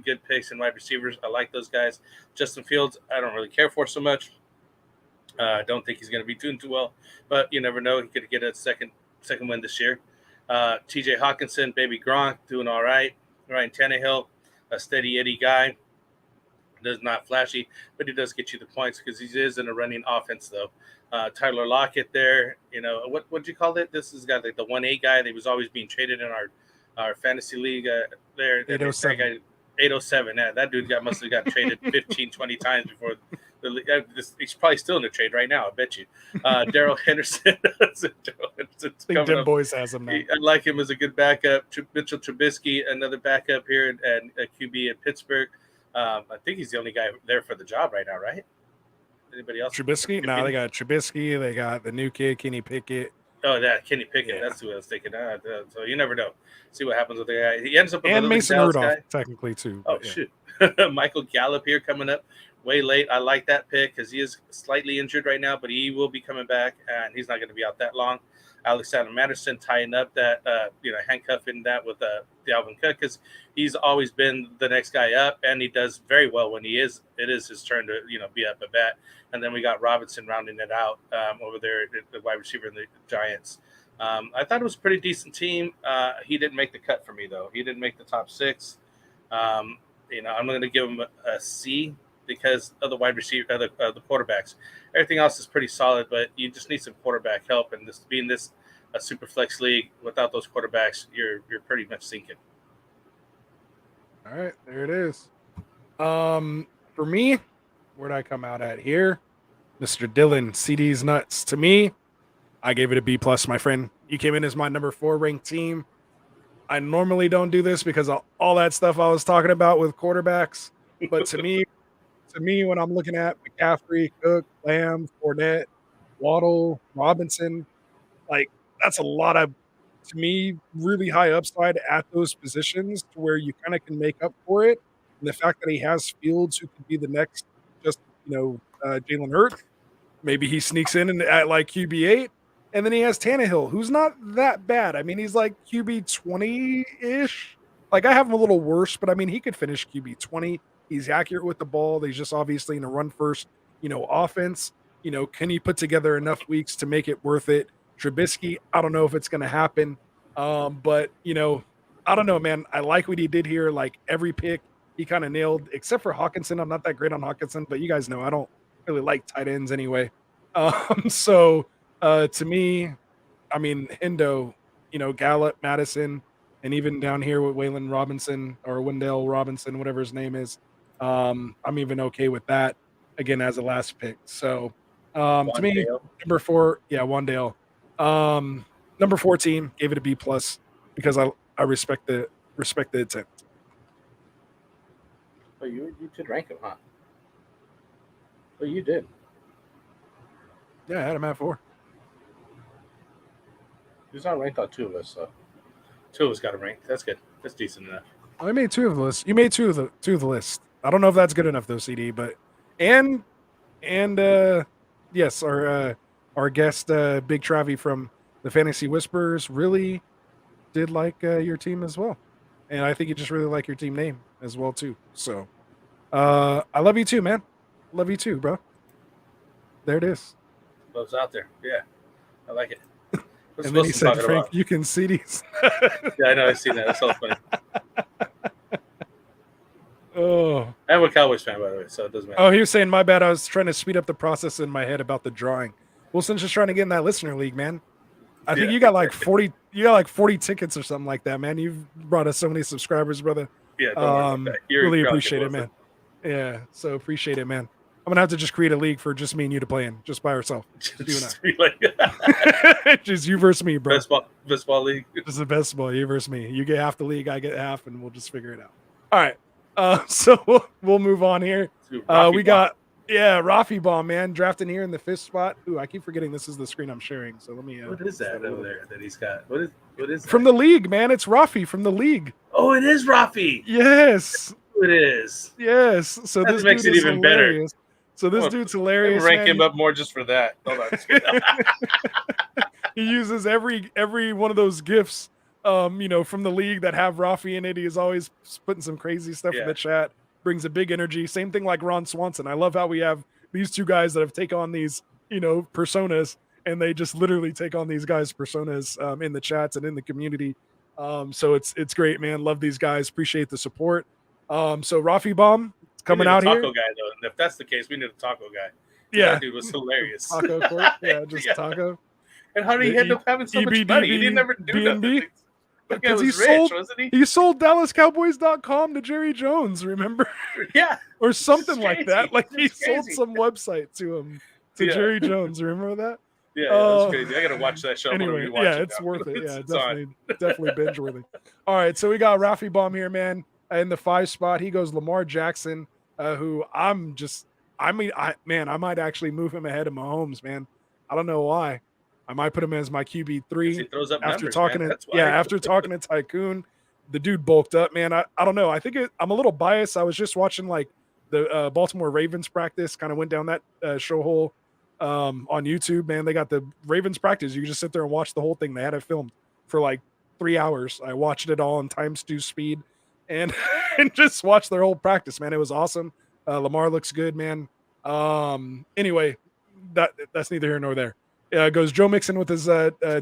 good picks and wide receivers. I like those guys. Justin Fields, I don't really care for so much. I don't think he's going to be doing too well, but you never know. He could get a second win this year. TJ Hawkinson, baby Gronk, doing all right. Ryan Tannehill, a steady Eddie guy. Does not flashy, but he does get you the points because he is in a running offense, though. Tyler Lockett there, what'd you call it? This is got like the 1A guy that was always being traded in our fantasy league there. 807. 807. Yeah, that dude must have got traded 15, 20 times before. He's probably still in the trade right now, I bet you. Daryl Henderson. I think Dim Boys has him now. I like him as a good backup. Mitchell Trubisky, another backup here, and a QB at Pittsburgh. I think he's the only guy there for the job right now, right? Anybody else? Trubisky? No, they got Trubisky. They got the new kid, Kenny Pickett. Oh, yeah, Kenny Pickett. Yeah. That's who I was thinking. So you never know. See what happens with the guy. He ends up with and Mason Rudolph, guy. technically, too. Oh, yeah. Shoot. Michael Gallup here coming up way late. I like that pick because he is slightly injured right now, but he will be coming back, and he's not going to be out that long. Alexander Madison tying up that, handcuffing that with Dalvin Cook because he's always been the next guy up, and he does very well when it is his turn to, be up a bat. And then we got Robinson rounding it out over there, the wide receiver in the Giants. I thought it was a pretty decent team. He didn't make the cut for me, though. He didn't make the top 6. I'm going to give him a C because of the wide receiver, the quarterbacks. Everything else is pretty solid, but you just need some quarterback help. And this being a super flex league without those quarterbacks, you're pretty much sinking. All right, there it is. For me, where'd I come out at here? Mr. Dylan, CD's nuts. To me, I gave it a B+, my friend. You came in as my number 4 ranked team. I normally don't do this because of all that stuff I was talking about with quarterbacks. But to me, when I'm looking at McCaffrey, Cook, Lamb, Fournette, Waddle, Robinson, like that's a lot of, to me, really high upside at those positions to where you kind of can make up for it. And the fact that he has Fields who could be the next, Jalen Hurts, maybe he sneaks in at like QB8. And then he has Tannehill, who's not that bad. I mean, he's like QB 20-ish. Like, I have him a little worse, but I mean, he could finish QB 20. He's accurate with the ball. He's just obviously in a run-first, offense. Can he put together enough weeks to make it worth it? Trubisky, I don't know if it's going to happen. But, I don't know, man. I like what he did here. Like, every pick he kind of nailed, except for Hawkinson. I'm not that great on Hawkinson, but you guys know I don't really like tight ends anyway. To me, I mean, Hendo, Gallup, Madison, and even down here with Wendell Robinson, whatever his name is, I'm even okay with that, again, as a last pick. So, to me, number 4, Wandale. Number 14, gave it a B+ because I respect the intent. Oh, you did rank him, huh? Oh, you did. Yeah, I had him at 4. He's not ranked on 2 of us, so 2 of us got him ranked. That's good. That's decent enough. I made 2 of the list. You made 2 of the list. I don't know if that's good enough though, CD. But yes, our guest Big Travy from the Fantasy Whisperers really did like your team as well, and I think you just really like your team name as well too. So I love you too, man. Love you too, bro. There it is. Love's out there. Yeah, I like it. What's And then he said, Frank, about? you can see these. Yeah, I know. I've seen that. That's so funny. Oh, I'm a Cowboys fan, by the way, so it doesn't matter. Oh, he was saying, my bad. I was trying to speed up the process in my head about the drawing. Wilson's just trying to get in that listener league, man. I think you got like 40. You got like 40 tickets or something like that, man. You've brought us so many subscribers, brother. Yeah, don't worry about that. Really appreciate it, man. Yeah, so appreciate it, man. I'm gonna have to just create a league for just me and you to play in, just by ourselves. Just you versus me, bro. Best ball league. Just the best ball. You versus me. You get half the league, I get half, and we'll just figure it out. All right. So we'll move on here. We got Rafi Bomb, man, drafting here in the 5th spot. Ooh, I keep forgetting this is the screen I'm sharing. So let me. What is that over there that he's got? What is from the league, man? It's Rafi from the league. Oh, it is Rafi. Yes, it is. Yes. So that this makes it even hilarious. Better. So this dude's hilarious. Rank him up more just for that. Hold on. He uses every one of those GIFs, from the league that have Rafi in it. He is always putting some crazy stuff in the chat. Brings a big energy. Same thing like Ron Swanson. I love how we have these two guys that have taken on these, personas, and they just literally take on these guys' personas in the chats and in the community. So it's great, man. Love these guys. Appreciate the support. So Rafi Bomb coming out here. Taco guy though. And if that's the case, we need a taco guy. Yeah, that dude was hilarious. Taco court. Yeah, just taco. And how did he end up having so much money? He didn't ever do nothing. Because he sold DallasCowboys.com to Jerry Jones, remember? Yeah. Or something like that. Like he sold some website to him, Jerry Jones. Remember that? Yeah, that's crazy. I got to watch that show. Anyway, it's worth it. Yeah, definitely binge worthy. All right, so we got Rafi Bomb here, man, in the 5 spot. He goes Lamar Jackson, who I might actually move him ahead of Mahomes, man. I don't know why. I might put him as my QB3 after talking to Tycoon. The dude bulked up, man. I don't know. I think I'm a little biased. I was just watching like the Baltimore Ravens practice, kind of went down that show hole on YouTube, man. They got the Ravens practice. You just sit there and watch the whole thing. They had it filmed for like 3 hours. I watched it all in times 2 speed and just watched their whole practice, man. It was awesome. Lamar looks good, man. Anyway, that's neither here nor there. Goes Joe Mixon with his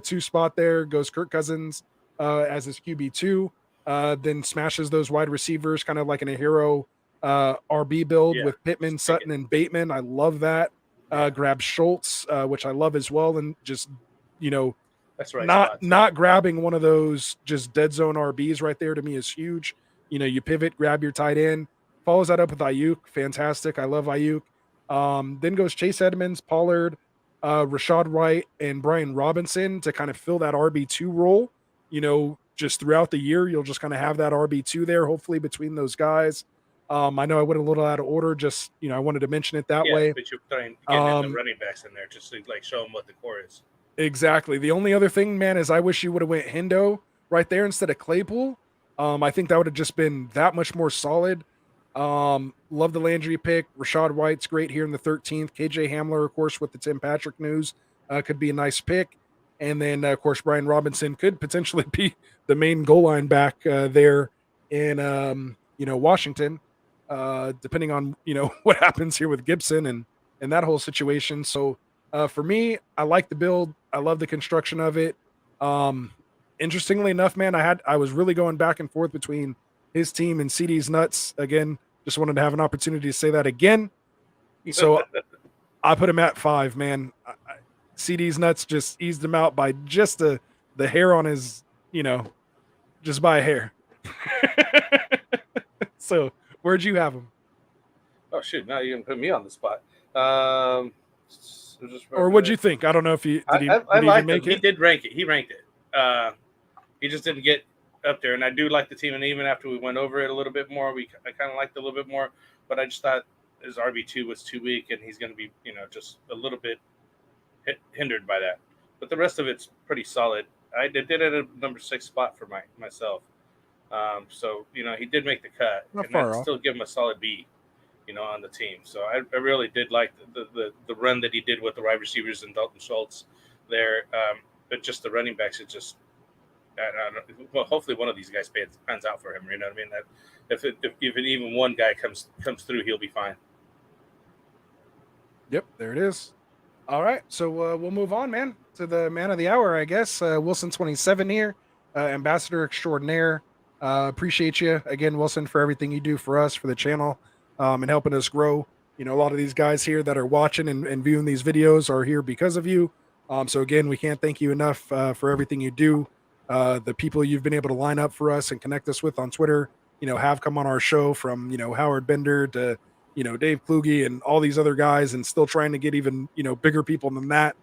2 spot there. Goes Kirk Cousins as his QB2. Then smashes those wide receivers, kind of like in a hero RB build with Pittman, Sutton, and Bateman. I love that. Grabs Schultz, which I love as well, and just that's right. Not grabbing one of those just dead zone RBs right there to me is huge. You pivot, grab your tight end. Follows that up with Ayuk. Fantastic. I love Ayuk. Then goes Chase Edmonds, Pollard, Rashad White, and Brian Robinson to kind of fill that RB2 role. Just throughout the year, you'll just kind of have that RB2 there, hopefully between those guys. I know I went a little out of order. Just, I wanted to mention it that way. But you're getting the running backs in there just to like show them what the core is. Exactly. The only other thing, man, is I wish you would have went Hendo right there instead of Claypool. I think that would have just been that much more solid. Love the Landry pick. Rashad White's great here in the 13th. KJ Hamler, of course, with the Tim Patrick news, could be a nice pick. And then, of course, Brian Robinson could potentially be the main goal line back there in, Washington, depending on, what happens here with Gibson and that whole situation. So for me, I like the build. I love the construction of it. Interestingly enough, man, I was really going back and forth between his team and CD's nuts. Again, just wanted to have an opportunity to say that again. So I put him at 5, man. CD's nuts just eased him out by just the hair on his, just by a hair. So where'd you have him? Oh shoot! Now you're gonna put me on the spot. Or what'd you think? I don't know if he did. I liked it. He did rank it. He ranked it. He just didn't get up there, and I do like the team. And even after we went over it a little bit more, I kind of liked it a little bit more. But I just thought his RB2 was too weak, and he's going to be, just a little bit hindered by that. But the rest of it's pretty solid. I did it at a number 6 spot for myself. So he did make the cut, Not and far I'd off. still give him a solid B, on the team. So I really did like the run that he did with the wide receivers and Dalton Schultz there. But just the running backs, it just well, hopefully one of these guys pans out for him. You know what I mean? That if even one guy comes through, he'll be fine. Yep, there it is. All right, so we'll move on, man, to the man of the hour, I guess. Wilson 27 here, ambassador extraordinaire. Appreciate you again, Wilson, for everything you do for us, for the channel, and helping us grow. You know, a lot of these guys here that are watching and viewing these videos are here because of you. So again, we can't thank you enough for everything you do. The people you've been able to line up for us and connect us with on Twitter, you know, have come on our show, from, you know, Howard Bender to, you know, Dave Kluge and all these other guys, and still trying to get even, you know, bigger people than that.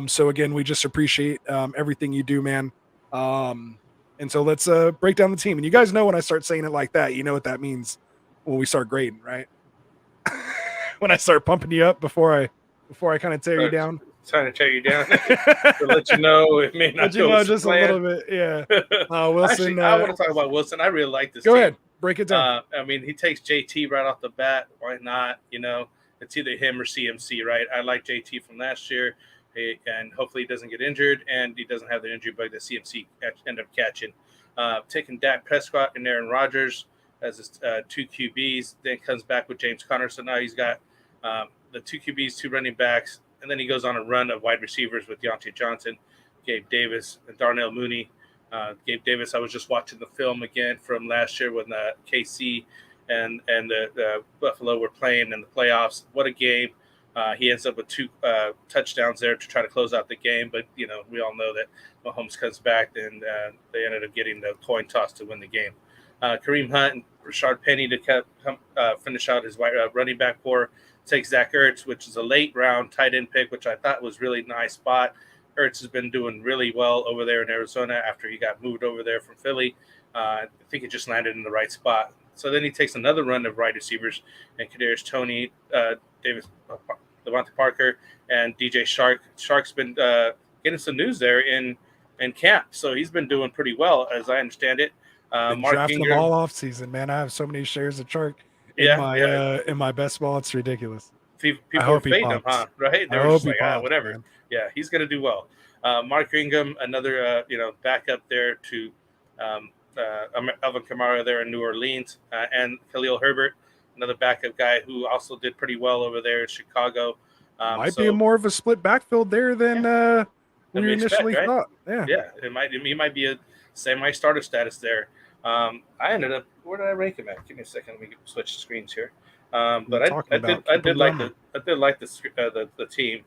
So again, we just appreciate everything you do, man. And so let's break down the team. And you guys know when I start saying it like that, you know what that means when we start grading, right? When I start pumping you up before I kind of tear you down. Trying to tear you down to let you know it may not go just plan. a little bit, yeah. Wilson, Actually, I want to talk about Wilson. I really like this. Go team. ahead, break it down. I mean, he takes JT right off the bat. Why not? You know, it's either him or CMC, right? I like JT from last year, and hopefully he doesn't get injured, and he doesn't have the injury bug that CMC ended up catching. Taking Dak Prescott and Aaron Rodgers as his two QBs, then comes back with James Conner. So now he's got the two QBs, two running backs, and then he goes on a run of wide receivers with Deontay Johnson, Gabe Davis, and Darnell Mooney. Gabe Davis, I was just watching the film again from last year when KC and the Buffalo were playing in the playoffs. What a game. He ends up with two touchdowns there to try to close out the game. But, you know, we all know that Mahomes comes back, and they ended up getting the coin toss to win the game. Kareem Hunt and Rashard Penny to finish out his running back core. Takes Zach Ertz, which is a late round tight end pick, which I thought was really nice spot. Ertz has been doing really well over there in Arizona after he got moved over there from Philly. I think he just landed in the right spot. So then he takes another run of wide receivers, and Kadarius Toney, Devontae Parker, and DJ Shark. Shark's been getting some news there in camp, so he's been doing pretty well, as I understand it. Mark drafting Ingram, them all off season, man. I have so many shares of Shark in my best ball. It's ridiculous. People are fading him, huh? Right? They were just like, whatever. Man. Yeah, he's going to do well. Mark Ingram, another backup there to Alvin Kamara there in New Orleans, and Khalil Herbert, another backup guy who also did pretty well over there in Chicago. Might be more of a split backfield there than we initially thought. Yeah, he might be a semi-starter status there. I ended up, where did I rank him at? Give me a second. Let me switch screens here. But I did like the team.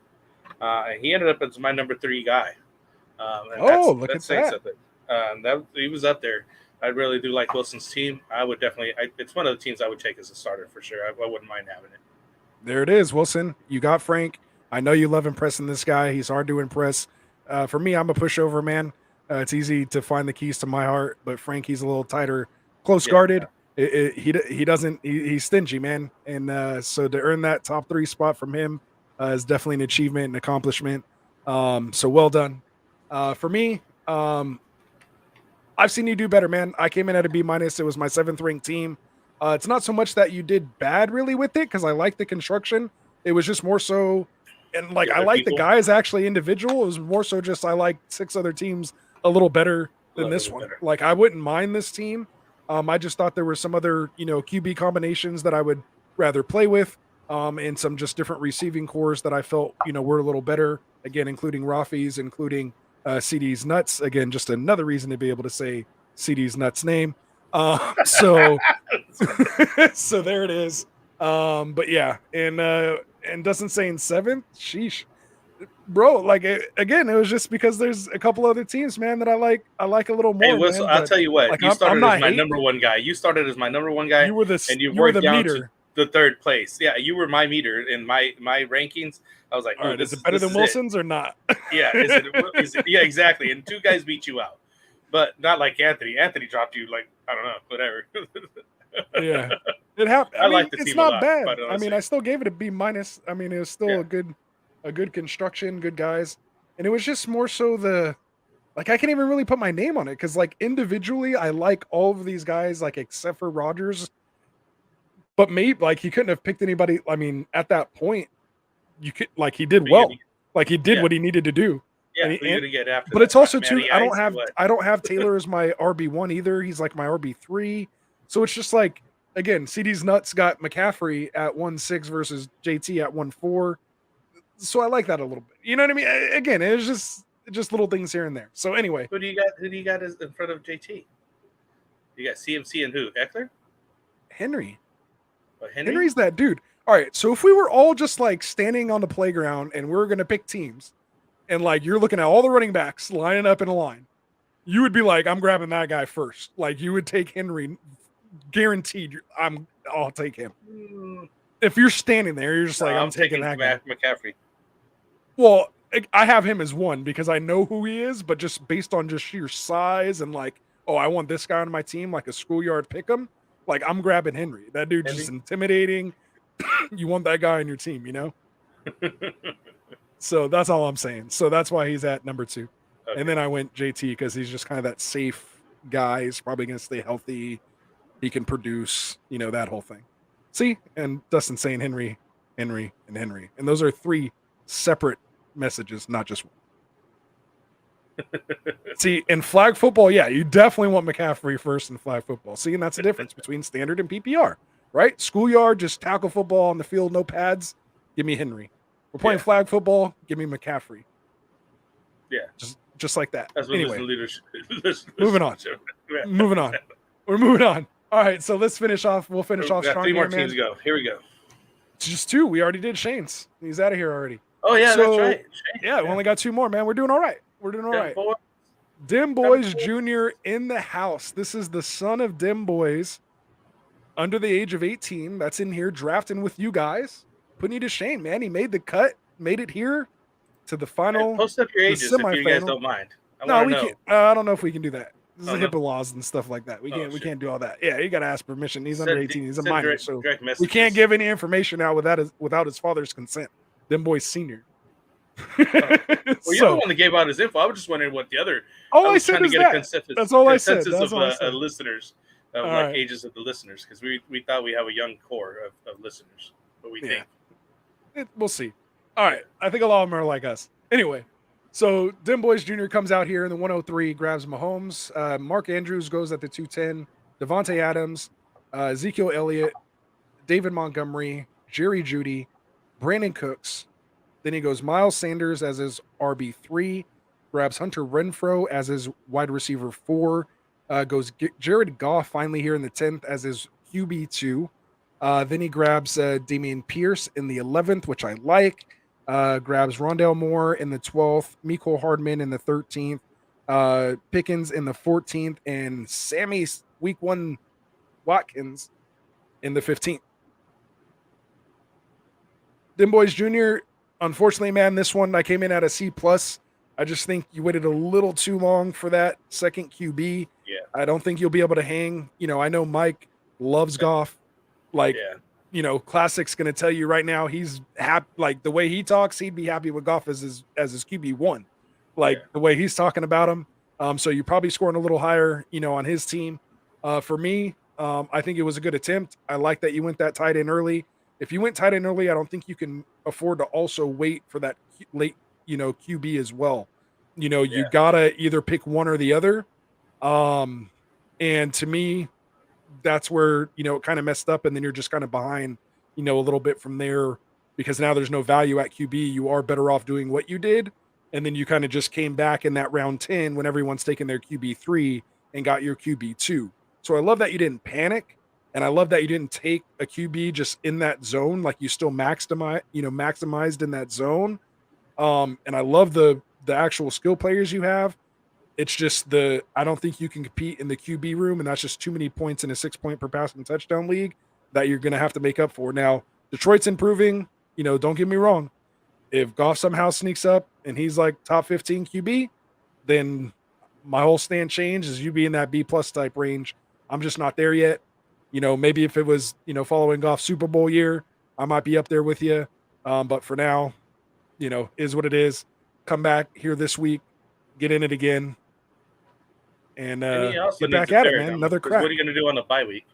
He ended up as my number 3 guy. Look at that. He was up there. I really do like Wilson's team. I would definitely. It's one of the teams I would take as a starter for sure. I wouldn't mind having it. There it is, Wilson. You got Frank. I know you love impressing this guy. He's hard to impress. For me, I'm a pushover man. It's easy to find the keys to my heart, but Frank, he's a little tighter, close guarded. He's stingy, man. And so to earn that top 3 spot from him is definitely an achievement and accomplishment. So well done. For me, I've seen you do better, man. I came in at a B-. It was my 7th ranked team. It's not so much that you did bad really with it, because I like the construction. It was just more so, and like I like the guys actually individual. It was more so just I like 6 other teams a little better than this one. Like I wouldn't mind this team. I just thought there were some other, QB combinations that I would rather play with, and some just different receiving cores that I felt, were a little better. Again, including Rafi's, including CD's nuts. Again, just another reason to be able to say CD's nuts name. So there it is. But yeah, and Dustin saying 7th, sheesh. Bro, like again, it was just because there's a couple other teams, man, that I like a little more. Hey, Wilson, I'll tell you what, like, you started as my number 1 guy. You started as my number 1 guy. You were the down meter. To the 3rd place. Yeah, you were my meter in my rankings. I was like, all right, is it better than Wilson's or not? Yeah, is it? Yeah, exactly. And 2 guys beat you out, but not like Anthony. Anthony dropped you like, I don't know, whatever. Yeah, it happened. I mean, like the it's team not a lot, bad. I mean, I still gave it a B-. I mean, it was still a good construction, good guys. And it was just more so I can't even really put my name on it, because like individually, I like all of these guys, like except for Rodgers. But maybe like he couldn't have picked anybody. I mean, at that point, you could he did well. Like he did what he needed to do. Yeah, who are you gonna get after? But that? it's also Matty too. Ice I don't have Taylor as my RB1 either. He's like my RB3. So it's just like, again, CD's nuts got McCaffrey at 1.6 versus JT at 1.4. So I like that a little bit. You know what I mean? Again, it's just little things here and there. So anyway, who do you got? Who do you got in front of JT? You got CMC and who? Eckler? Henry. Henry? Henry's that dude. All right. So if we were all just like standing on the playground and we're gonna pick teams, and like you're looking at all the running backs lining up in a line, you would be like, I'm grabbing that guy first. Like you would take Henry, guaranteed. I'll take him. If you're standing there, you're just like, I'm taking that guy. McCaffrey. Well, I have him as one because I know who he is, but just based on just sheer size and like, oh, I want this guy on my team, like a schoolyard pick'em. Like I'm grabbing Henry. That dude's just intimidating. You want that guy on your team, you know? So that's all I'm saying. So that's why he's at number 2. Okay. And then I went JT because he's just kind of that safe guy. He's probably going to stay healthy. He can produce, you know, that whole thing. See? And Dustin saying Henry, Henry, and Henry. And those are 3 separate messages, not just one. See, in flag football, yeah, you definitely want McCaffrey first in flag football. See, and that's the difference between standard and PPR, right? Schoolyard, just tackle football on the field, no pads. Give me Henry. We're playing flag football. Give me McCaffrey. Yeah, just like that. That's what anyway, moving on. Moving on. We're moving on. All right, so let's finish off. We'll finish off strong. 3 more teams to go. Here we go. It's just 2. We already did Shane's. He's out of here already. Oh yeah, that's right. Yeah, we only got 2 more, man. We're doing all right. Dim Boys Jr. in the house. This is the son of Dim Boys, under the age of 18. That's in here drafting with you guys. Putting you to shame, man. He made the cut, made it here to the final. Hey, post up your ages if you guys don't mind. No, we can't. I don't know if we can do that. This is HIPAA laws and stuff like that. We can't do all that. Yeah, you got to ask permission. He's under 18. He's a minor, so we can't give any information out without his father's consent. Dim Boys Senior. Well, you're the one that gave out his info. I was just wondering what the other. All I said is that. That's all I said. Consensus of listeners, of like right. Ages of the listeners, because we thought we have a young core of listeners, but we think. We'll see. All right, I think a lot of them are like us. Anyway, so Dim Boys Jr. comes out here in the 103, grabs Mahomes. Mark Andrews goes at the 210. Devontae Adams, Ezekiel Elliott, David Montgomery, Jerry Jeudy, Brandon Cooks. Then he goes Miles Sanders as his RB3, grabs Hunter Renfrow as his wide receiver 4, goes Jared Goff finally here in the 10th as his QB2. Then he grabs Dameon Pierce in the 11th, which I like. Grabs Rondale Moore in the 12th, Mecole Hardman in the 13th, Pickens in the 14th, and Sammy Week 1 Watkins in the 15th. Dim Boys Jr., unfortunately, man, this one I came in at a C+. I just think you waited a little too long for that second QB. Yeah. I don't think you'll be able to hang. You know, I know Mike loves Goff. Like, you know, Classic's going to tell you right now he's happy. Like, the way he talks, he'd be happy with Goff as his QB1. Like, the way he's talking about him. So you're probably scoring a little higher, you know, on his team. For me, I think it was a good attempt. I like that you went that tight end early. If you went tight end early, I don't think you can afford to also wait for that late, you know, QB as well. You know, you gotta either pick one or the other. And to me, that's where, you know, it kind of messed up, and then you're just kind of behind, you know, a little bit from there, because now there's no value at QB. You are better off doing what you did, and then you kind of just came back in that round 10 when everyone's taking their QB3 and got your QB2. So I love that you didn't panic. And I love that you didn't take a QB just in that zone, like you still maximized in that zone. And I love the actual skill players you have. It's just I don't think you can compete in the QB room, and that's just too many points in a 6-point per passing touchdown league that you're going to have to make up for. Now, Detroit's improving. You know, don't get me wrong. If Goff somehow sneaks up and he's like top 15 QB, then my whole stand changes. You be in that B+ type range. I'm just not there yet. You know, maybe if it was, you know, following Goff Super Bowl year, I might be up there with you. But for now, you know, is what it is. Come back here this week, get in it again, and get back at it, man. Another crack. What are you going to do on the bye week?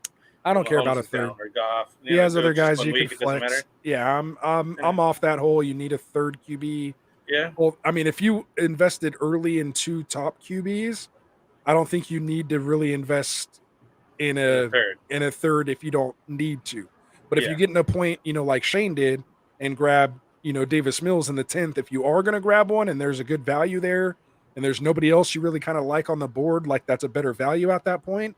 I don't care about a third. Or Goff. He has other guys you can flex. Yeah, I'm off that hole. You need a third QB. Yeah. Well, I mean, if you invested early in 2 top QBs, I don't think you need to really invest in a third if you don't need to. But if you get in a point, like Shane did, and grab, Davis Mills in the 10th, if you are going to grab one and there's a good value there and there's nobody else you really kind of like on the board, like that's a better value at that point,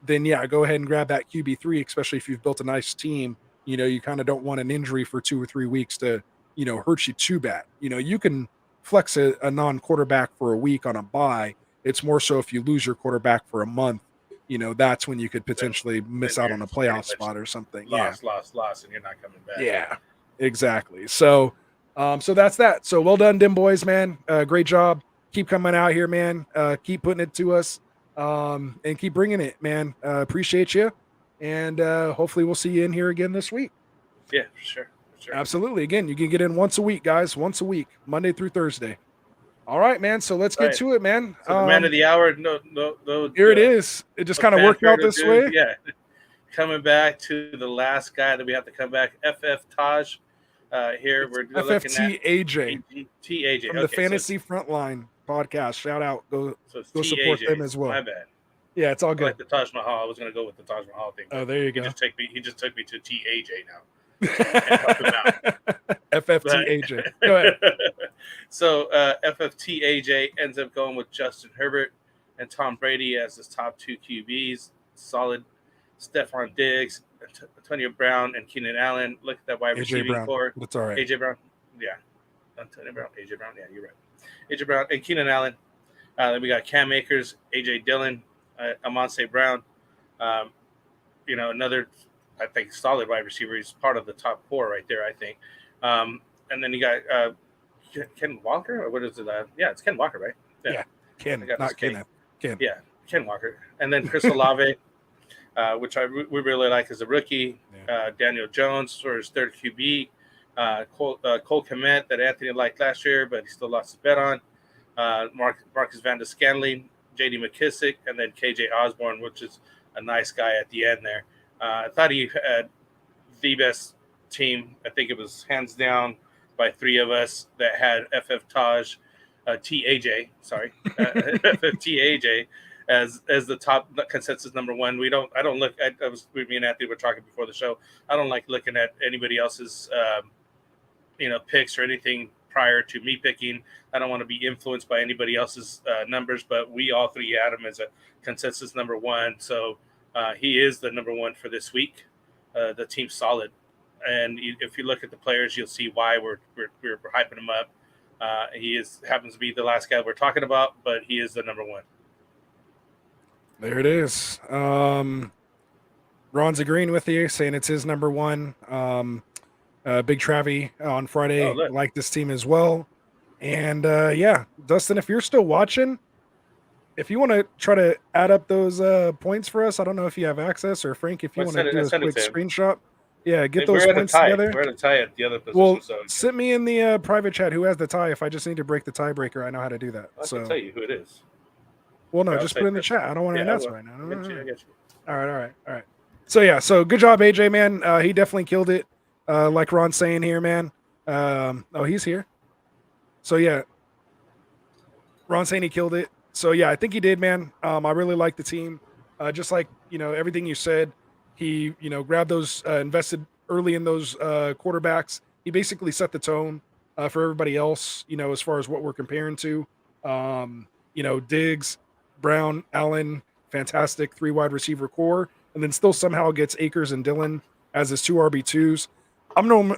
then yeah, go ahead and grab that QB3, especially if you've built a nice team. You kind of don't want an injury for 2 or 3 weeks to, hurt you too bad. You can flex a non-quarterback for a week on a bye. It's more so if you lose your quarterback for a month, that's when you could potentially miss out on a playoff spot or something. Lost, and you're not coming back. Yeah, exactly. So that's that. So well done, Dim Boys, man. Great job. Keep coming out here, man. Keep putting it to us, and keep bringing it, man. Appreciate you, and hopefully we'll see you in here again this week. Yeah, for sure. Absolutely. Again, you can get in once a week, guys. Once a week, Monday through Thursday. All right, man. So let's get to it, man. So the man of the hour. No. Here it is. It just kind of worked out this way. Yeah. Coming back to the last guy that we have to come back, FF Taj. Here we're looking at AJ. TAJ from the Fantasy Frontline podcast. Shout out. Go support them as well. My bad. Yeah, it's all good. Like the Taj Mahal. I was going to go with the Taj Mahal thing. Oh, there you go. He just took me to TAJ now. FFTAJ. Go ahead. So FFTAJ ends up going with Justin Herbert and Tom Brady as his top 2 QBs. Solid Stephon Diggs, Antonio Brown, and Keenan Allen. Look at that wide receiving core. That's all right. AJ Brown. Yeah. Antonio Brown. AJ Brown. Yeah, you're right. AJ Brown and Keenan Allen. Then we got Cam Akers, AJ Dillon, Amon St. Brown. Another, I think, solid wide receiver. He's part of the top 4 right there, I think. And then you got Ken Walker, or what is it? Yeah, it's Ken Walker, right? Yeah. Ken, not Kenneth. Ken. Yeah, Ken Walker. And then Chris Olave, which we really like as a rookie. Yeah. Daniel Jones for his 3rd QB. Cole Kmet that Anthony liked last year, but he still lost his bet on. Marcus Van der Scanley, J.D. McKissick, and then K.J. Osborne, which is a nice guy at the end there. I thought he had the best team. I think it was hands down by 3 of us that had FF Taj, TAJ, sorry, FFTAJ as the top consensus number 1. Me and Anthony were talking before the show. I don't like looking at anybody else's, picks or anything prior to me picking. I don't want to be influenced by anybody else's numbers, but we all 3 had him as a consensus number 1. So he is the number 1 for this week. The team's solid. And if you look at the players, you'll see why we're hyping him up. He happens to be the last guy we're talking about, but he is the number 1. There it is. Ron's agreeing with you, saying it's his number 1. Big Travy on Friday liked this team as well. And yeah, Dustin, if you're still watching, if you want to try to add up those points for us, I don't know if you have access, or Frank, if you want to do a quick screenshot. Yeah, get those points together. We're at a tie at the other position. Well, send me in the private chat who has the tie. If I just need to break the tiebreaker, I know how to do that. I can tell you who it is. Well, no, just put it in the chat. I don't want to announce it right now. I get you. All right. So, yeah, good job, AJ, man. He definitely killed it, like Ron's saying here, man. He's here. So, yeah, Ron's saying he killed it. So, yeah, I think he did, man. I really like the team. Just like, everything you said. He, grabbed those, invested early in those quarterbacks. He basically set the tone for everybody else, as far as what we're comparing to. Diggs, Brown, Allen, fantastic 3 wide receiver core, and then still somehow gets Akers and Dillon as his 2 RB2s.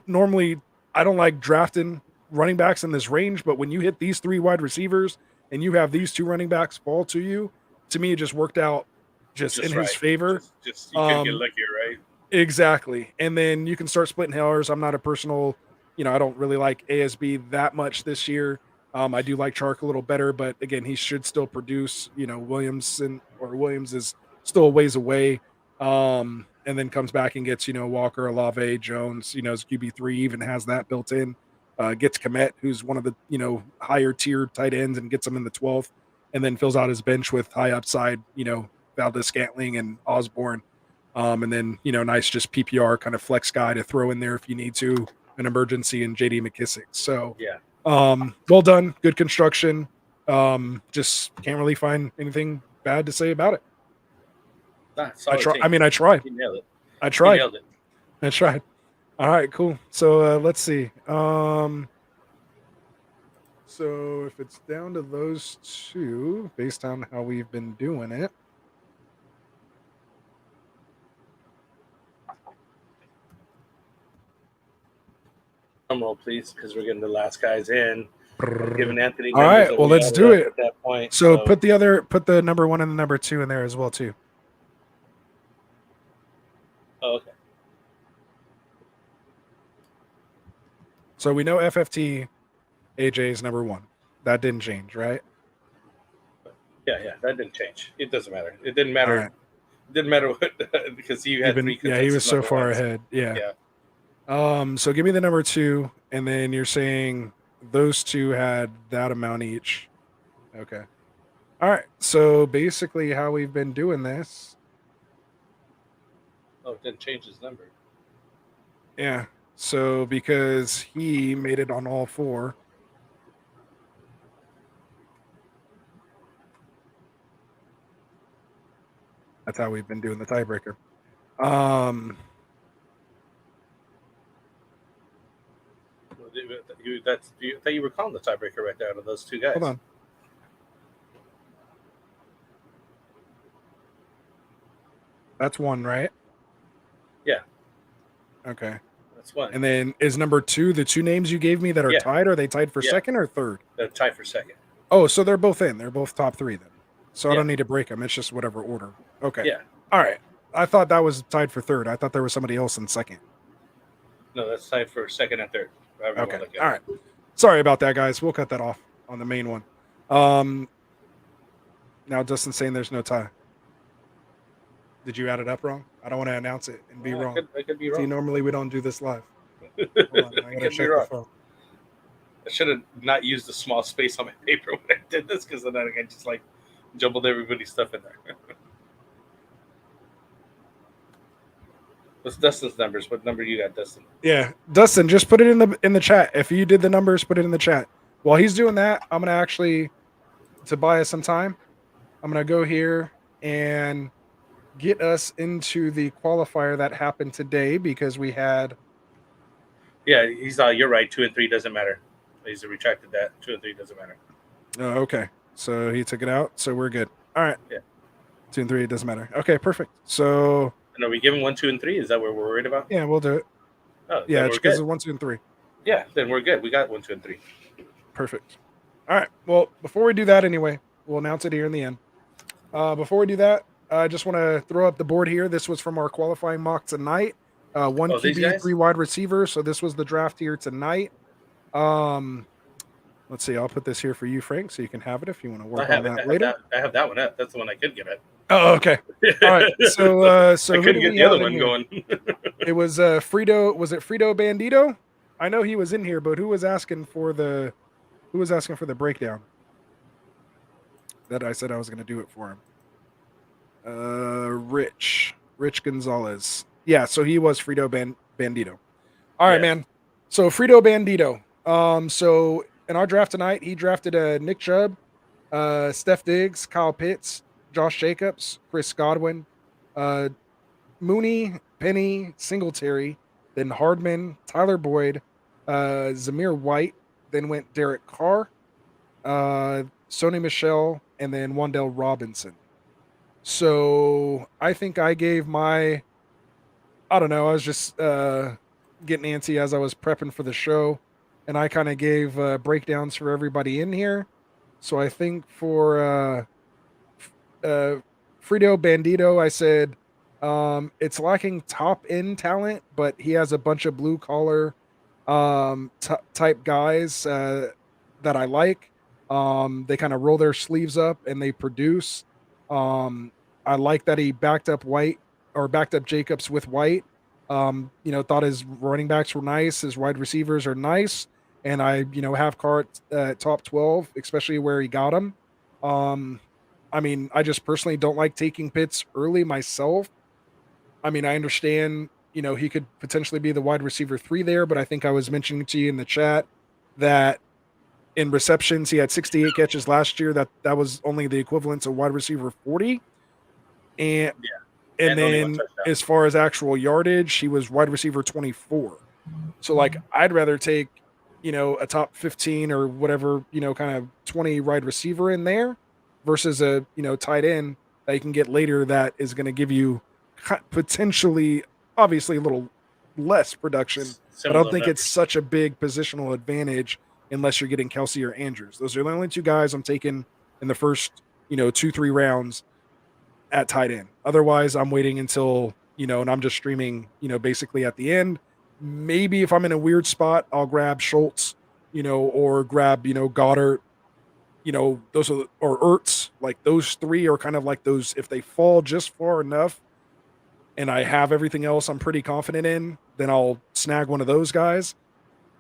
Normally, I don't like drafting running backs in this range, but when you hit these 3 wide receivers and you have these 2 running backs fall to you, to me, it just worked out just in his favor. Just you can get luckier, right? Exactly. And then you can start splitting hairs. I'm not a personal, I don't really like ASB that much this year. I do like Chark a little better, but again, he should still produce. Williams is still a ways away. And then comes back and gets, Walker, Olave, Jones, his QB3 even has that built in. Gets Kmet, who's one of the, higher tier tight ends, and gets him in the 12th, and then fills out his bench with high upside, Valdez-Scantling and Osborne. And then, nice just PPR kind of flex guy to throw in there if you need to, an emergency, and J.D. McKissick. So, yeah. Well done. Good construction. Just can't really find anything bad to say about it. I tried. I mean, I tried. You nailed it. I tried. You nailed it. I tried. All right, cool. So let's see. So if it's down to those two, based on how we've been doing it. Drum roll, please, because we're getting the last guys in. Giving Anthony. All right, well, let's do it. At that point, so put the number 1 and the number 2 in there as well too. Oh, okay. So we know FFT AJ is number 1. That didn't change, right? Yeah, that didn't change. It doesn't matter. It didn't matter. Right. It didn't matter what because you had 3. Yeah, he was so far ahead. Yeah. So give me the number 2, and then you're saying those two had that amount each. Okay. All right. So basically, how we've been doing this. Oh, it didn't change his number. Yeah. So because he made it on all 4. That's how we've been doing the tiebreaker. I thought you were calling the tiebreaker right there out of those 2 guys. Hold on. That's 1, right? Yeah. Okay. That's 1. And then is number 2 the 2 names you gave me that are tied? Are they tied for second or third? They're tied for second. Oh, so they're both in. They're both top 3 then. So I don't need to break them. It's just whatever order. Okay. Yeah. All right. I thought that was tied for third. I thought there was somebody else in second. No, that's tied for second and third. Okay. All right. Sorry about that, guys. We'll cut that off on the main one. Now Dustin's saying there's no tie. Did you add it up wrong? I don't want to announce it and be wrong. I could be wrong. See, normally we don't do this live. Hold on, I gotta check the phone. I should have not used the small space on my paper when I did this, because then I just jumbled everybody's stuff in there. What's Dustin's numbers? What number you got, Dustin? Yeah, Dustin, just put it in the chat. If you did the numbers, put it in the chat. While he's doing that, I'm gonna actually, to buy us some time, I'm gonna go here and get us into the qualifier that happened today, because we had. Yeah, you're right. 2 and 3 doesn't matter. He's retracted that. 2 and 3 doesn't matter. Oh, okay. So he took it out. So we're good. All right. Yeah. 2 and 3, it doesn't matter. Okay, perfect. So. And are we giving 1, 2, and 3? Is that what we're worried about? Yeah, we'll do it. Oh, yeah, it's because of 1, 2, and 3. Yeah, then we're good. We got 1, 2, and 3. Perfect. All right. Well, before we do that, anyway, we'll announce it here in the end. Before we do that, I just want to throw up the board here. This was from our qualifying mock tonight. 1 QB, 3 wide receivers. So this was the draft here tonight. Let's see. I'll put this here for you, Frank, so you can have it if you want to work on that later. I have that one up. That's the one I could get at. Oh, okay. All right. So I couldn't get the other one going. It was Frito. Was it Frito Bandito? I know he was in here, but who was asking for the breakdown? That I said I was going to do it for him. Rich Gonzalez. Yeah, so he was Frito Bandito. All right, man. So Frito Bandito. So in our draft tonight, he drafted Nick Chubb, Steph Diggs, Kyle Pitts, Josh Jacobs, Chris Godwin, Mooney, Penny, Singletary, then Hardman, Tyler Boyd, Zamir White, then went Derek Carr, Sony Michel, and then Wan'Dale Robinson. So I think I gave I was just getting antsy as I was prepping for the show, and I kind of gave breakdowns for everybody in here. So I think for Frito Bandito, I said it's lacking top end talent, but he has a bunch of blue collar type guys that I like. They kind of roll their sleeves up and they produce. I like that he backed up Jacobs with White. Thought his running backs were nice, his wide receivers are nice, and I have Carr at top 12, especially where he got him. I just personally don't like taking Pitts early myself. I understand, he could potentially be the wide receiver 3 there, but I think I was mentioning to you in the chat that in receptions. He had 68 catches last year. That was only the equivalent to wide receiver 40. And then as far as actual yardage, he was wide receiver 24. So like I'd rather take, a top 15 or whatever, kind of 20 wide receiver in there versus a, tight end that you can get later that is going to give you potentially, obviously a little less production, but I don't think it's such a big positional advantage unless you're getting Kelsey or Andrews. Those are the only two guys I'm taking in the first, 2-3 rounds at tight end. Otherwise, I'm waiting until, and I'm just streaming, basically at the end. Maybe if I'm in a weird spot, I'll grab Schultz, or grab, Goddard, those are, or Ertz. Like those three are kind of like those, if they fall just far enough and I have everything else I'm pretty confident in, then I'll snag one of those guys.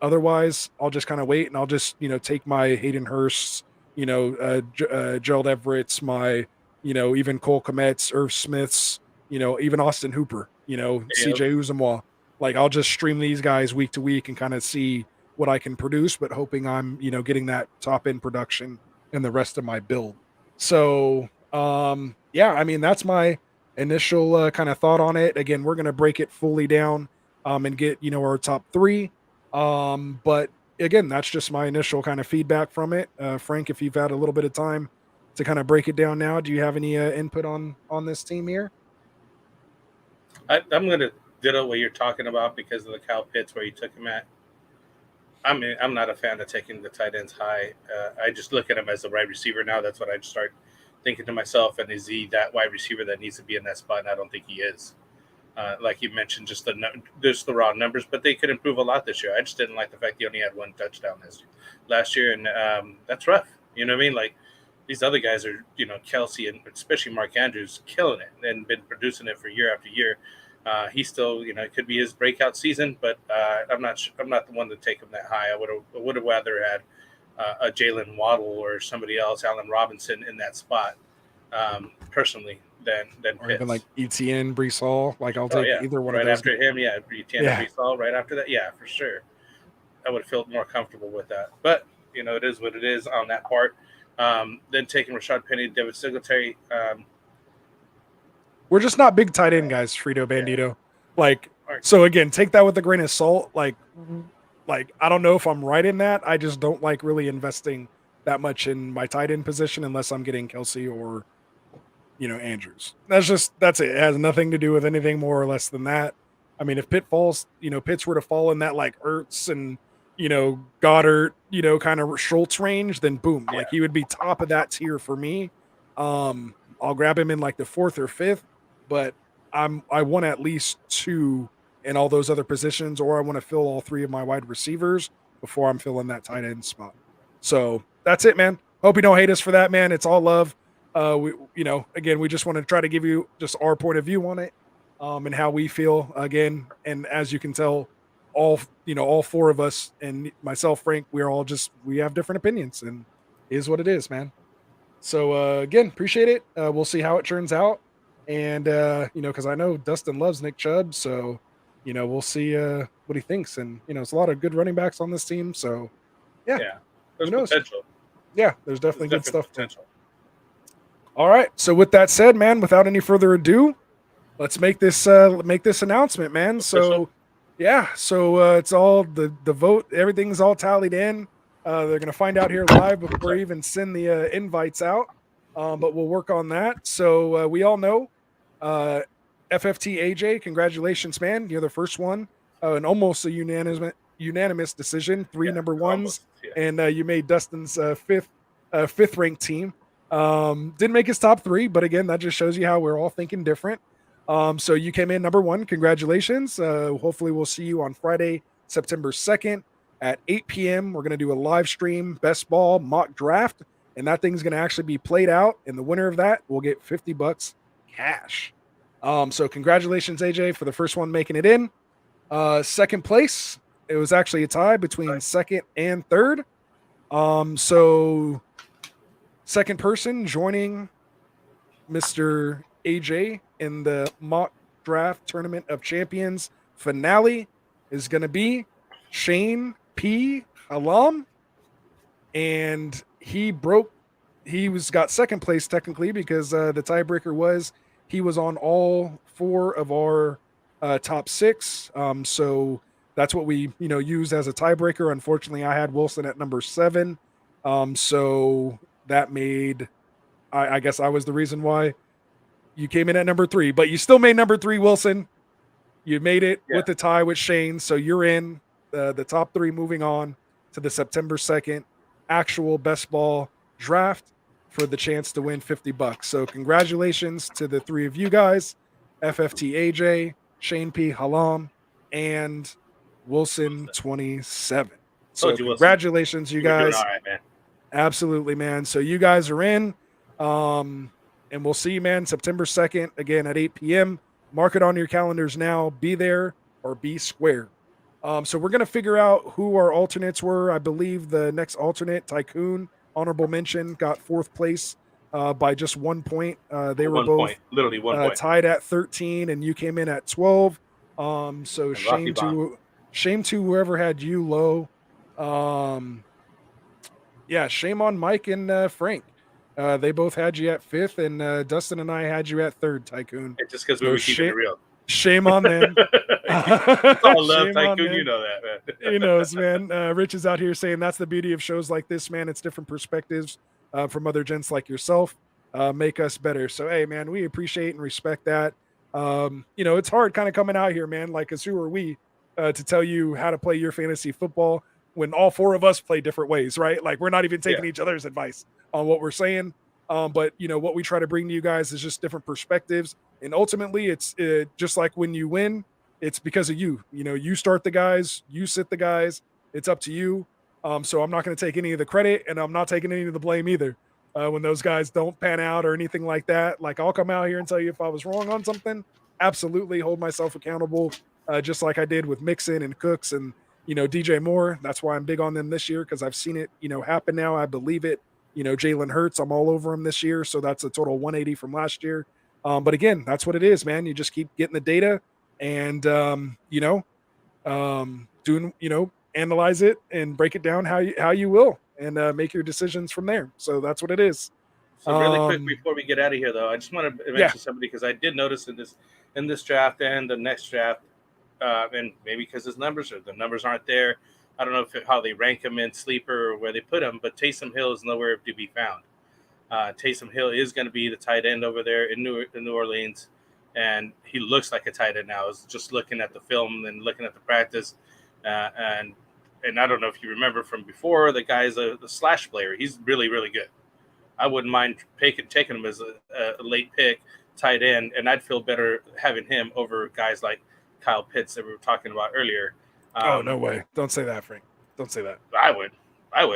Otherwise, I'll just kind of wait and I'll just, take my Hayden Hurst, Gerald Everett's, my, even Cole Kmet's, Irv Smith's, even Austin Hooper, CJ Uzomah. Like I'll just stream these guys week to week and kind of see what I can produce, but hoping I'm, getting that top end production in the rest of my build. So, that's my initial kind of thought on it. Again, we're going to break it fully down and get, our top three. But again, that's just my initial kind of feedback from it. Frank, if you've had a little bit of time to kind of break it down now, do you have any input on this team here? I'm going to ditto what you're talking about because of the Kyle Pitts where you took him at. I mean, I'm not a fan of taking the tight ends high. I just look at him as a wide receiver now. That's what I just start thinking to myself. And is he that wide receiver that needs to be in that spot? And I don't think he is. Like you mentioned, just the raw numbers, but they could improve a lot this year. I just didn't like the fact he only had one touchdown last year, and that's rough. You know what I mean? Like these other guys are, Kelsey and especially Mark Andrews, killing it and been producing it for year after year. He still, it could be his breakout season, but I'm not the one to take him that high. I would have rather had a Jalen Waddle or somebody else, Allen Robinson, in that spot personally. Than or even like ETN, Breece Hall. Like I'll take either one right of those. After him, ETN and Breece Hall right after that. Yeah, for sure. I would feel more comfortable with that. But, it is what it is on that part. Then taking Rashad Penny, David Singletary. We're just not big tight end guys, Frito Bandito. So again, take that with a grain of salt. Like I don't know if I'm right in that. I just don't like really investing that much in my tight end position unless I'm getting Kelsey or Andrews. That's it. It has nothing to do with anything more or less than that. I mean, if Pitts were to fall in that like Ertz and, Goddard, kind of Schultz range, then boom, like he would be top of that tier for me. I'll grab him in like the 4th or 5th, but I want at least 2 in all those other positions, or I want to fill all 3 of my wide receivers before I'm filling that tight end spot. So that's it, man. Hope you don't hate us for that, man. It's all love. Again, we just want to try to give you just our point of view on it, and how we feel again. And as you can tell, all 4 of us and myself, Frank, we have different opinions, and it is what it is, man. So, again, appreciate it. We'll see how it turns out. And, cause I know Dustin loves Nick Chubb. So, we'll see, what he thinks. And, it's a lot of good running backs on this team. So yeah. There's potential. Yeah. There's definitely good stuff. Potential. All right. So with that said, man, without any further ado, let's make this announcement, man. So it's all the vote. Everything's all tallied in. They're going to find out here live before we even send the invites out. But we'll work on that. So we all know FFT AJ, congratulations, man. You're the first one. And almost a unanimous decision, 3 number ones. And you made Dustin's fifth ranked team. Didn't make his top 3, but again, that just shows you how we're all thinking different. So you came in number 1. Congratulations. Hopefully we'll see you on Friday, September 2nd at 8 p.m. We're going to do a live stream best ball mock draft, and that thing's going to actually be played out. And the winner of that will get $50 cash. So congratulations, AJ, for the first one making it in. Second place, it was actually a tie between second and third. So second person joining Mr. AJ in the mock draft tournament of champions finale is going to be Shane P. Halam. and he got second place technically because the tiebreaker was he was on all 4 of our top 6. So that's what we used as a tiebreaker. Unfortunately, I had Wilson at number 7. So that made I guess I was the reason why you came in at number 3, but you still made number 3, Wilson. You made it with the tie with Shane, so you're in the top 3 moving on to the September 2nd actual best ball draft for the chance to win $50. So congratulations to the 3 of you guys, FFT AJ, Shane P. Halam, and Wilson 27. So congratulations, you guys. Doing all right, man. Absolutely, man. So you guys are in. And we'll see you, man, September 2nd, again at 8 p.m. Mark it on your calendars now. Be there or be square. So we're going to figure out who our alternates were. I believe the next alternate, Tycoon, honorable mention, got 4th place by just 1 point. They were both literally 1 point. Tied at 13, and you came in at 12. So shame to whoever had you low. Shame on Mike and Frank. They both had you at 5th, and Dustin and I had you at 3rd, Tycoon. It's just because we were keeping it real. Shame on them. I love Tycoon. You know that, man. He knows, man. Rich is out here saying that's the beauty of shows like this, man. It's different perspectives from other gents like yourself. Make us better. So, hey, man, we appreciate and respect that. It's hard kind of coming out here, man. Like, as who are we to tell you how to play your fantasy football when all 4 of us play different ways, right? Like, we're not even taking each other's advice on what we're saying. But what we try to bring to you guys is just different perspectives. And ultimately, it's just like when you win, it's because of you. You start the guys, you sit the guys. It's up to you. So I'm not going to take any of the credit, and I'm not taking any of the blame either. When those guys don't pan out or anything like that, like I'll come out here and tell you if I was wrong on something. Absolutely hold myself accountable, just like I did with Mixon and Cooks and DJ Moore. That's why I'm big on them this year, because I've seen it happen now. I believe it. Jalen Hurts, I'm all over him this year. So that's a total 180 from last year. But again, that's what it is, man. You just keep getting the data and, analyze it and break it down how you will and make your decisions from there. So that's what it is. So really quick before we get out of here, though, I just want to mention somebody, because I did notice in this draft and the next draft, and maybe because the numbers aren't there. I don't know how they rank him in sleeper or where they put him, but Taysom Hill is nowhere to be found. Taysom Hill is going to be the tight end over there in New Orleans, and he looks like a tight end now. I was just looking at the film and looking at the practice, and I don't know if you remember from before, the guy's a slash player. He's really, really good. I wouldn't mind taking him as a late pick tight end, and I'd feel better having him over guys like Kyle Pitts that we were talking about earlier. No way. Don't say that, Frank. Don't say that. I would.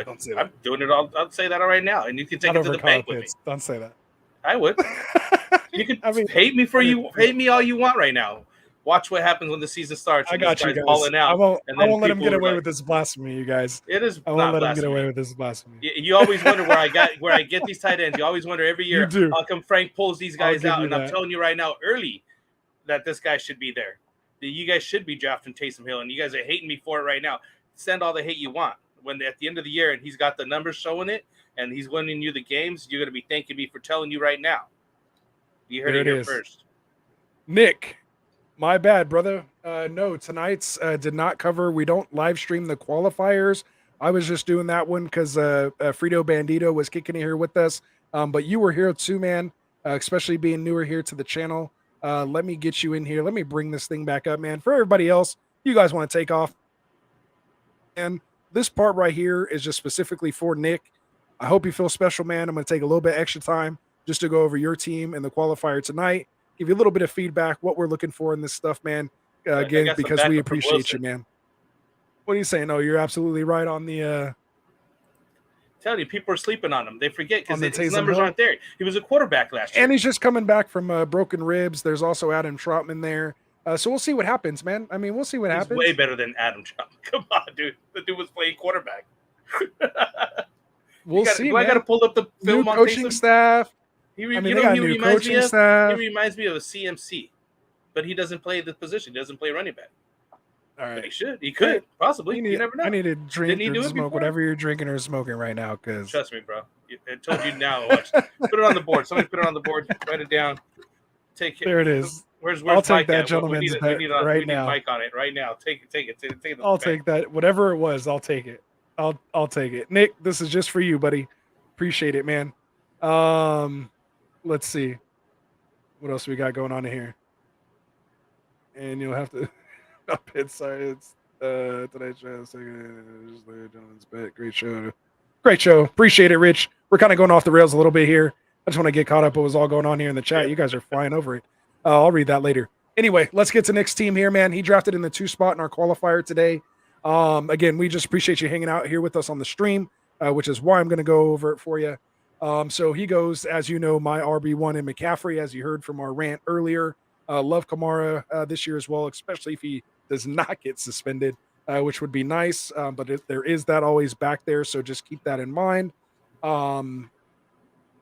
Don't say that. I'm doing it all. I'll say that right now, and you can take it to the bank with me. Don't say that. I would. You can hate me hate me all you want right now. Watch what happens when the season starts. I got you guys. Out, I won't let him get away with this blasphemy, you guys. It is. I won't let him get away with this blasphemy. You always wonder where I get these tight ends. You always wonder every year how come Frank pulls these guys out, and I'm telling you right now, early, that this guy should be there. You guys should be drafting Taysom Hill, and you guys are hating me for it right now. Send all the hate you want. When at the end of the year and he's got the numbers showing it and he's winning you the games, you're going to be thanking me for telling you right now. You heard it here first. Nick, my bad, brother. No, tonight's did not cover. We don't live stream the qualifiers. I was just doing that one because Frito Bandito was kicking it here with us. But you were here too, man, especially being newer here to the channel. Let me get you in here. Let me bring this thing back up, man. For everybody else, you guys want to take off. And this part right here is just specifically for Nick. I hope you feel special, man. I'm going to take a little bit extra time just to go over your team and the qualifier tonight. Give you a little bit of feedback, what we're looking for in this stuff, man. Again, because we appreciate you, man. What are you saying? Oh, you're absolutely right on the tell you, people are sleeping on him. They forget because his numbers aren't there. He was a quarterback last year. And he's just coming back from broken ribs. There's also Adam Troutman there. So we'll see what happens, man. I mean, we'll see what happens. Way better than Adam Troutman. Come on, dude. The dude was playing quarterback. We'll see. I got to pull up the film on coaching staff. He reminds me of a CMC, but he doesn't play the position. He doesn't play running back. All right. But he should. He could possibly. You never know. I need to drink or smoke whatever you're drinking or smoking right now. Because trust me, bro. I told you now. Watch. Put it on the board. Somebody put it on the board. Write it down. Take it. There it is. Where's I'll take Mike that at? gentleman's we need now. Mike on it right now. Take it. I'll take that. Whatever it was, I'll take it. I'll take it. Nick, this is just for you, buddy. Appreciate it, man. Let's see. What else we got going on here? And you'll have to up it. Sorry, it's today's gentleman's bet. Great show. Appreciate it, Rich. We're kind of going off the rails a little bit here. I just want to get caught up with what's all going on here in the chat. You guys are flying over it. I'll read that later. Anyway, let's get to Nick's team here, man. He drafted in the 2 spot in our qualifier today. Again, we just appreciate you hanging out here with us on the stream, which is why I'm going to go over it for you. So he goes, as you know, my RB1 in McCaffrey, as you heard from our rant earlier. Love Kamara this year as well, especially if he does not get suspended, which would be nice. But there is that always back there, so just keep that in mind.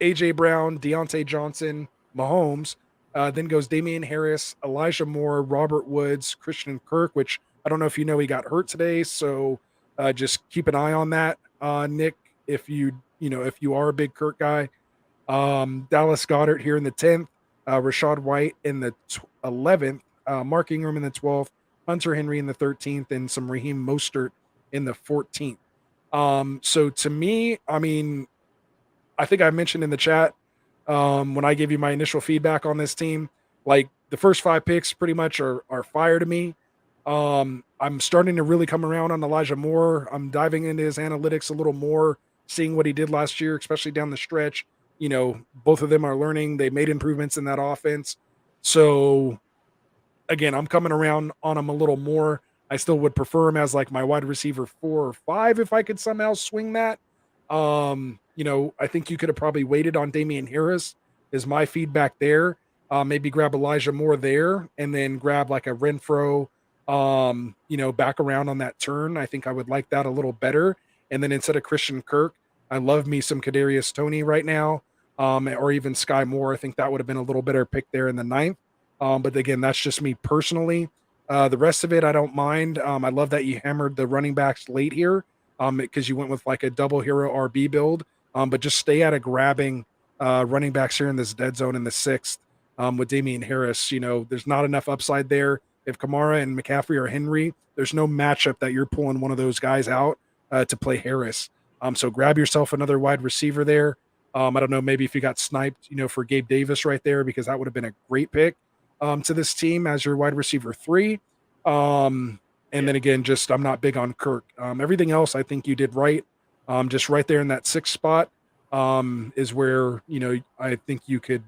A.J. Brown, Deontay Johnson, Mahomes. Then goes Damien Harris, Elijah Moore, Robert Woods, Christian Kirk, which I don't know if you know he got hurt today, so just keep an eye on that, Nick, if you are a big Kirk guy. Dallas Goddard here in the 10th, Rashad White in the 11th, Mark Ingram in the 12th, Hunter Henry in the 13th, and some Raheem Mostert in the 14th. So to me, I mean, I think I mentioned in the chat when I gave you my initial feedback on this team, like the first 5 picks pretty much are fire to me. I'm starting to really come around on Elijah Moore. I'm diving into his analytics a little more, seeing what he did last year, especially down the stretch. You know, both of them are learning. They made improvements in that offense. So again, I'm coming around on him a little more. I still would prefer him as like my wide receiver 4 or 5 if I could somehow swing that. You know, I think you could have probably waited on Damien Harris is my feedback there. Maybe grab Elijah Moore there and then grab like a Renfro, you know, back around on that turn. I think I would like that a little better. And then instead of Christian Kirk, I love me some Kadarius Toney right now, or even Sky Moore. I think that would have been a little better pick there in the 9th. But again, that's just me personally. The rest of it, I don't mind. I love that you hammered the running backs late here because you went with like a double hero RB build. But just stay out of grabbing running backs here in this dead zone in the 6th with Damien Harris. You know, there's not enough upside there. If Kamara and McCaffrey are Henry, there's no matchup that you're pulling one of those guys out to play Harris. So grab yourself another wide receiver there. I don't know, maybe if you got sniped, you know, for Gabe Davis right there, because that would have been a great pick to this team as your wide receiver 3. And then again, just I'm not big on Kirk. Everything else I think you did right. Just right there in that 6th spot is where, you know, I think you could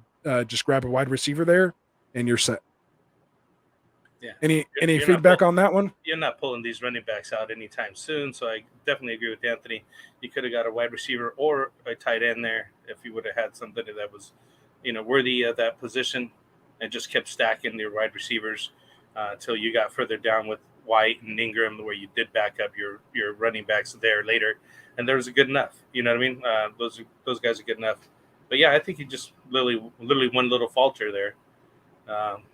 just grab a wide receiver there and you're set. Yeah. Any feedback on that one? You're not pulling these running backs out anytime soon, so I definitely agree with Anthony. You could have got a wide receiver or a tight end there if you would have had somebody that was, you know, worthy of that position, and just kept stacking your wide receivers until you got further down with White and Ingram, where you did back up your running backs there later, and there was a good enough. You know what I mean? Those guys are good enough. But yeah, I think he just literally one little falter there.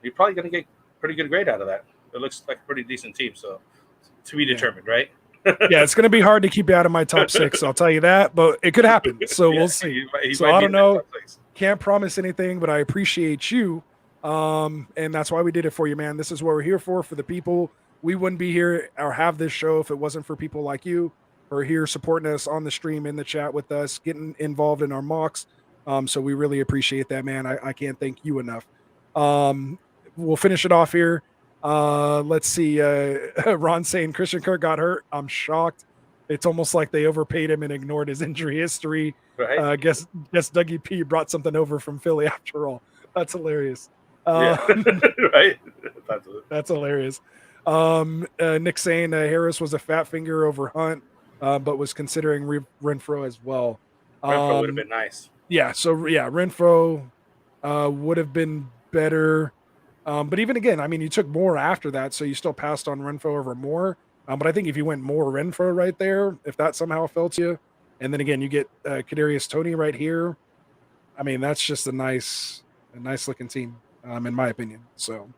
You're probably going to get pretty good grade out of that. It looks like a pretty decent team, so to be determined, right? Yeah, it's going to be hard to keep you out of my top 6, I'll tell you that, but it could happen. So we'll see. So I don't know. Can't promise anything, but I appreciate you. And that's why we did it for you, man. This is what we're here for the people. We wouldn't be here or have this show if it wasn't for people like you who are here supporting us on the stream, in the chat with us, getting involved in our mocks. So we really appreciate that, man. I can't thank you enough. We'll finish it off here. Let's see. Ron saying Christian Kirk got hurt. I'm shocked. It's almost like they overpaid him and ignored his injury history. Right. Guess Dougie P brought something over from Philly after all. That's hilarious. Right. That's hilarious. Nick saying Harris was a fat finger over Hunt, but was considering Renfro as well. Renfro would have been nice. Yeah. So yeah, Renfro would have been better. But even again, I mean, you took Moore after that, so you still passed on Renfro over Moore. But I think if you went Moore Renfro right there, if that somehow fell to you, and then again you get Kadarius Toney right here, I mean that's just a nice looking team, in my opinion. So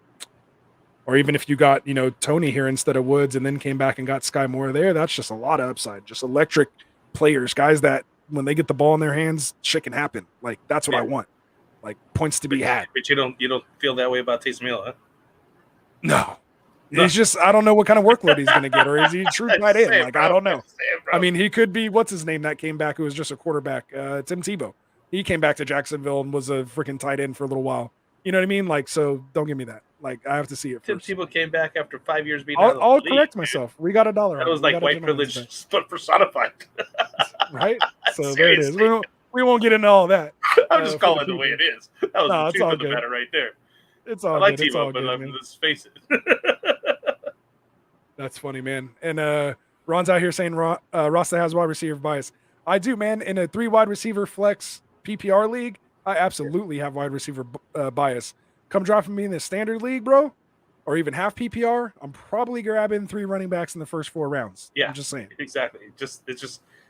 Or even if you got, Tony here instead of Woods and then came back and got Sky Moore there, that's just a lot of upside. Just electric players, guys that when they get the ball in their hands, shit can happen. Like, that's what I want. Like, points to be had. But you don't feel that way about Taysom Hill, huh? No. He's just, I don't know what kind of workload he's going to get. Or is he a true tight end? Like, I don't know. I mean, he could be, what's his name that came back who was just a quarterback? Tim Tebow. He came back to Jacksonville and was a freaking tight end for a little while. You know what I mean? Like, so don't give me that. Like, I have to see it first. Tim Tebow came back after 5 years being out of the league. I'll correct myself. We got $1 on it. That was like white privilege personified. Right? So there it is. We won't get into all that. I'm just calling it the way it is. That was the truth of the matter right there. It's all I like good. Tebow, but let's face it. That's funny, man. And Ron's out here saying Rasta has wide receiver bias. I do, man. In a 3 wide receiver flex PPR league, I absolutely have wide receiver bias. Come dropping me in the standard league, bro, or even half PPR, I'm probably grabbing 3 running backs in the first 4 rounds. Yeah, I'm just saying. Exactly.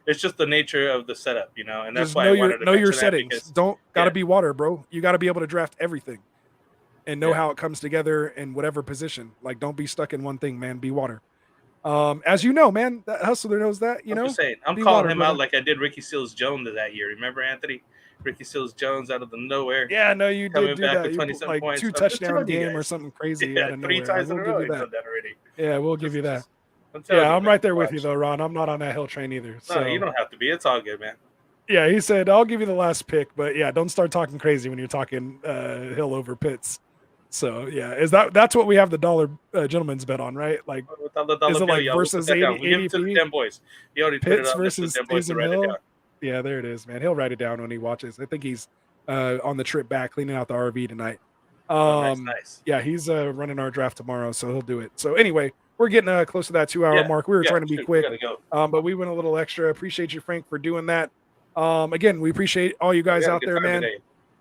It's just the nature of the setup, and that's just why I wanted to know your settings. Because, Gotta be water, bro. You got to be able to draft everything and know how it comes together in whatever position. Like, don't be stuck in one thing, man. Be water. As you know, man, that hustler knows that. I'm just saying. I'm calling him out like I did Ricky Seals-Jones that year. Remember, Anthony? Ricky Seals-Jones out of the nowhere. Yeah, no, you did do that. You put, like points. 2 touchdown game or something crazy. Yeah, 3 times in a row. He's done that already. Yeah, we'll give you that. Yeah, I'm right there with you though, Ron. I'm not on that hill train either. So. No, you don't have to be. It's all good, man. Yeah, he said I'll give you the last pick, but yeah, don't start talking crazy when you're talking Hill over Pitts. So yeah, that's what we have the dollar gentleman's bet on, right? Like, is it like versus 80 to the 10 boys? He already Pitts put it up versus Taysom Hill. Yeah, there it is, man. He'll write it down when he watches. I think he's on the trip back cleaning out the RV tonight. Nice. Yeah, he's running our draft tomorrow, so he'll do it. So anyway, we're getting close to that 2-hour mark. We were trying to be quick, but we went a little extra. Appreciate you, Frank, for doing that. Again, we appreciate all you guys out there, man,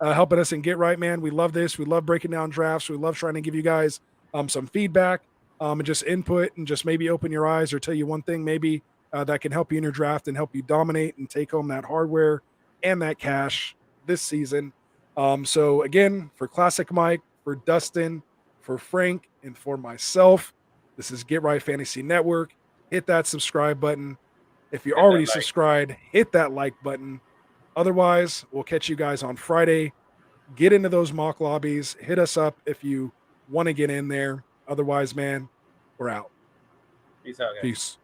helping us and Get Right, man. We love this. We love breaking down drafts. We love trying to give you guys some feedback and just input and just maybe open your eyes or tell you one thing maybe that can help you in your draft and help you dominate and take home that hardware and that cash this season. So again, for Classic Mike, for Dustin, for Frank, and for myself, this is Get Right Fantasy Network. Hit that subscribe button. If you're already subscribed, hit that like button. Otherwise, we'll catch you guys on Friday. Get into those mock lobbies. Hit us up if you want to get in there. Otherwise, man, we're out. Peace out, guys. Peace.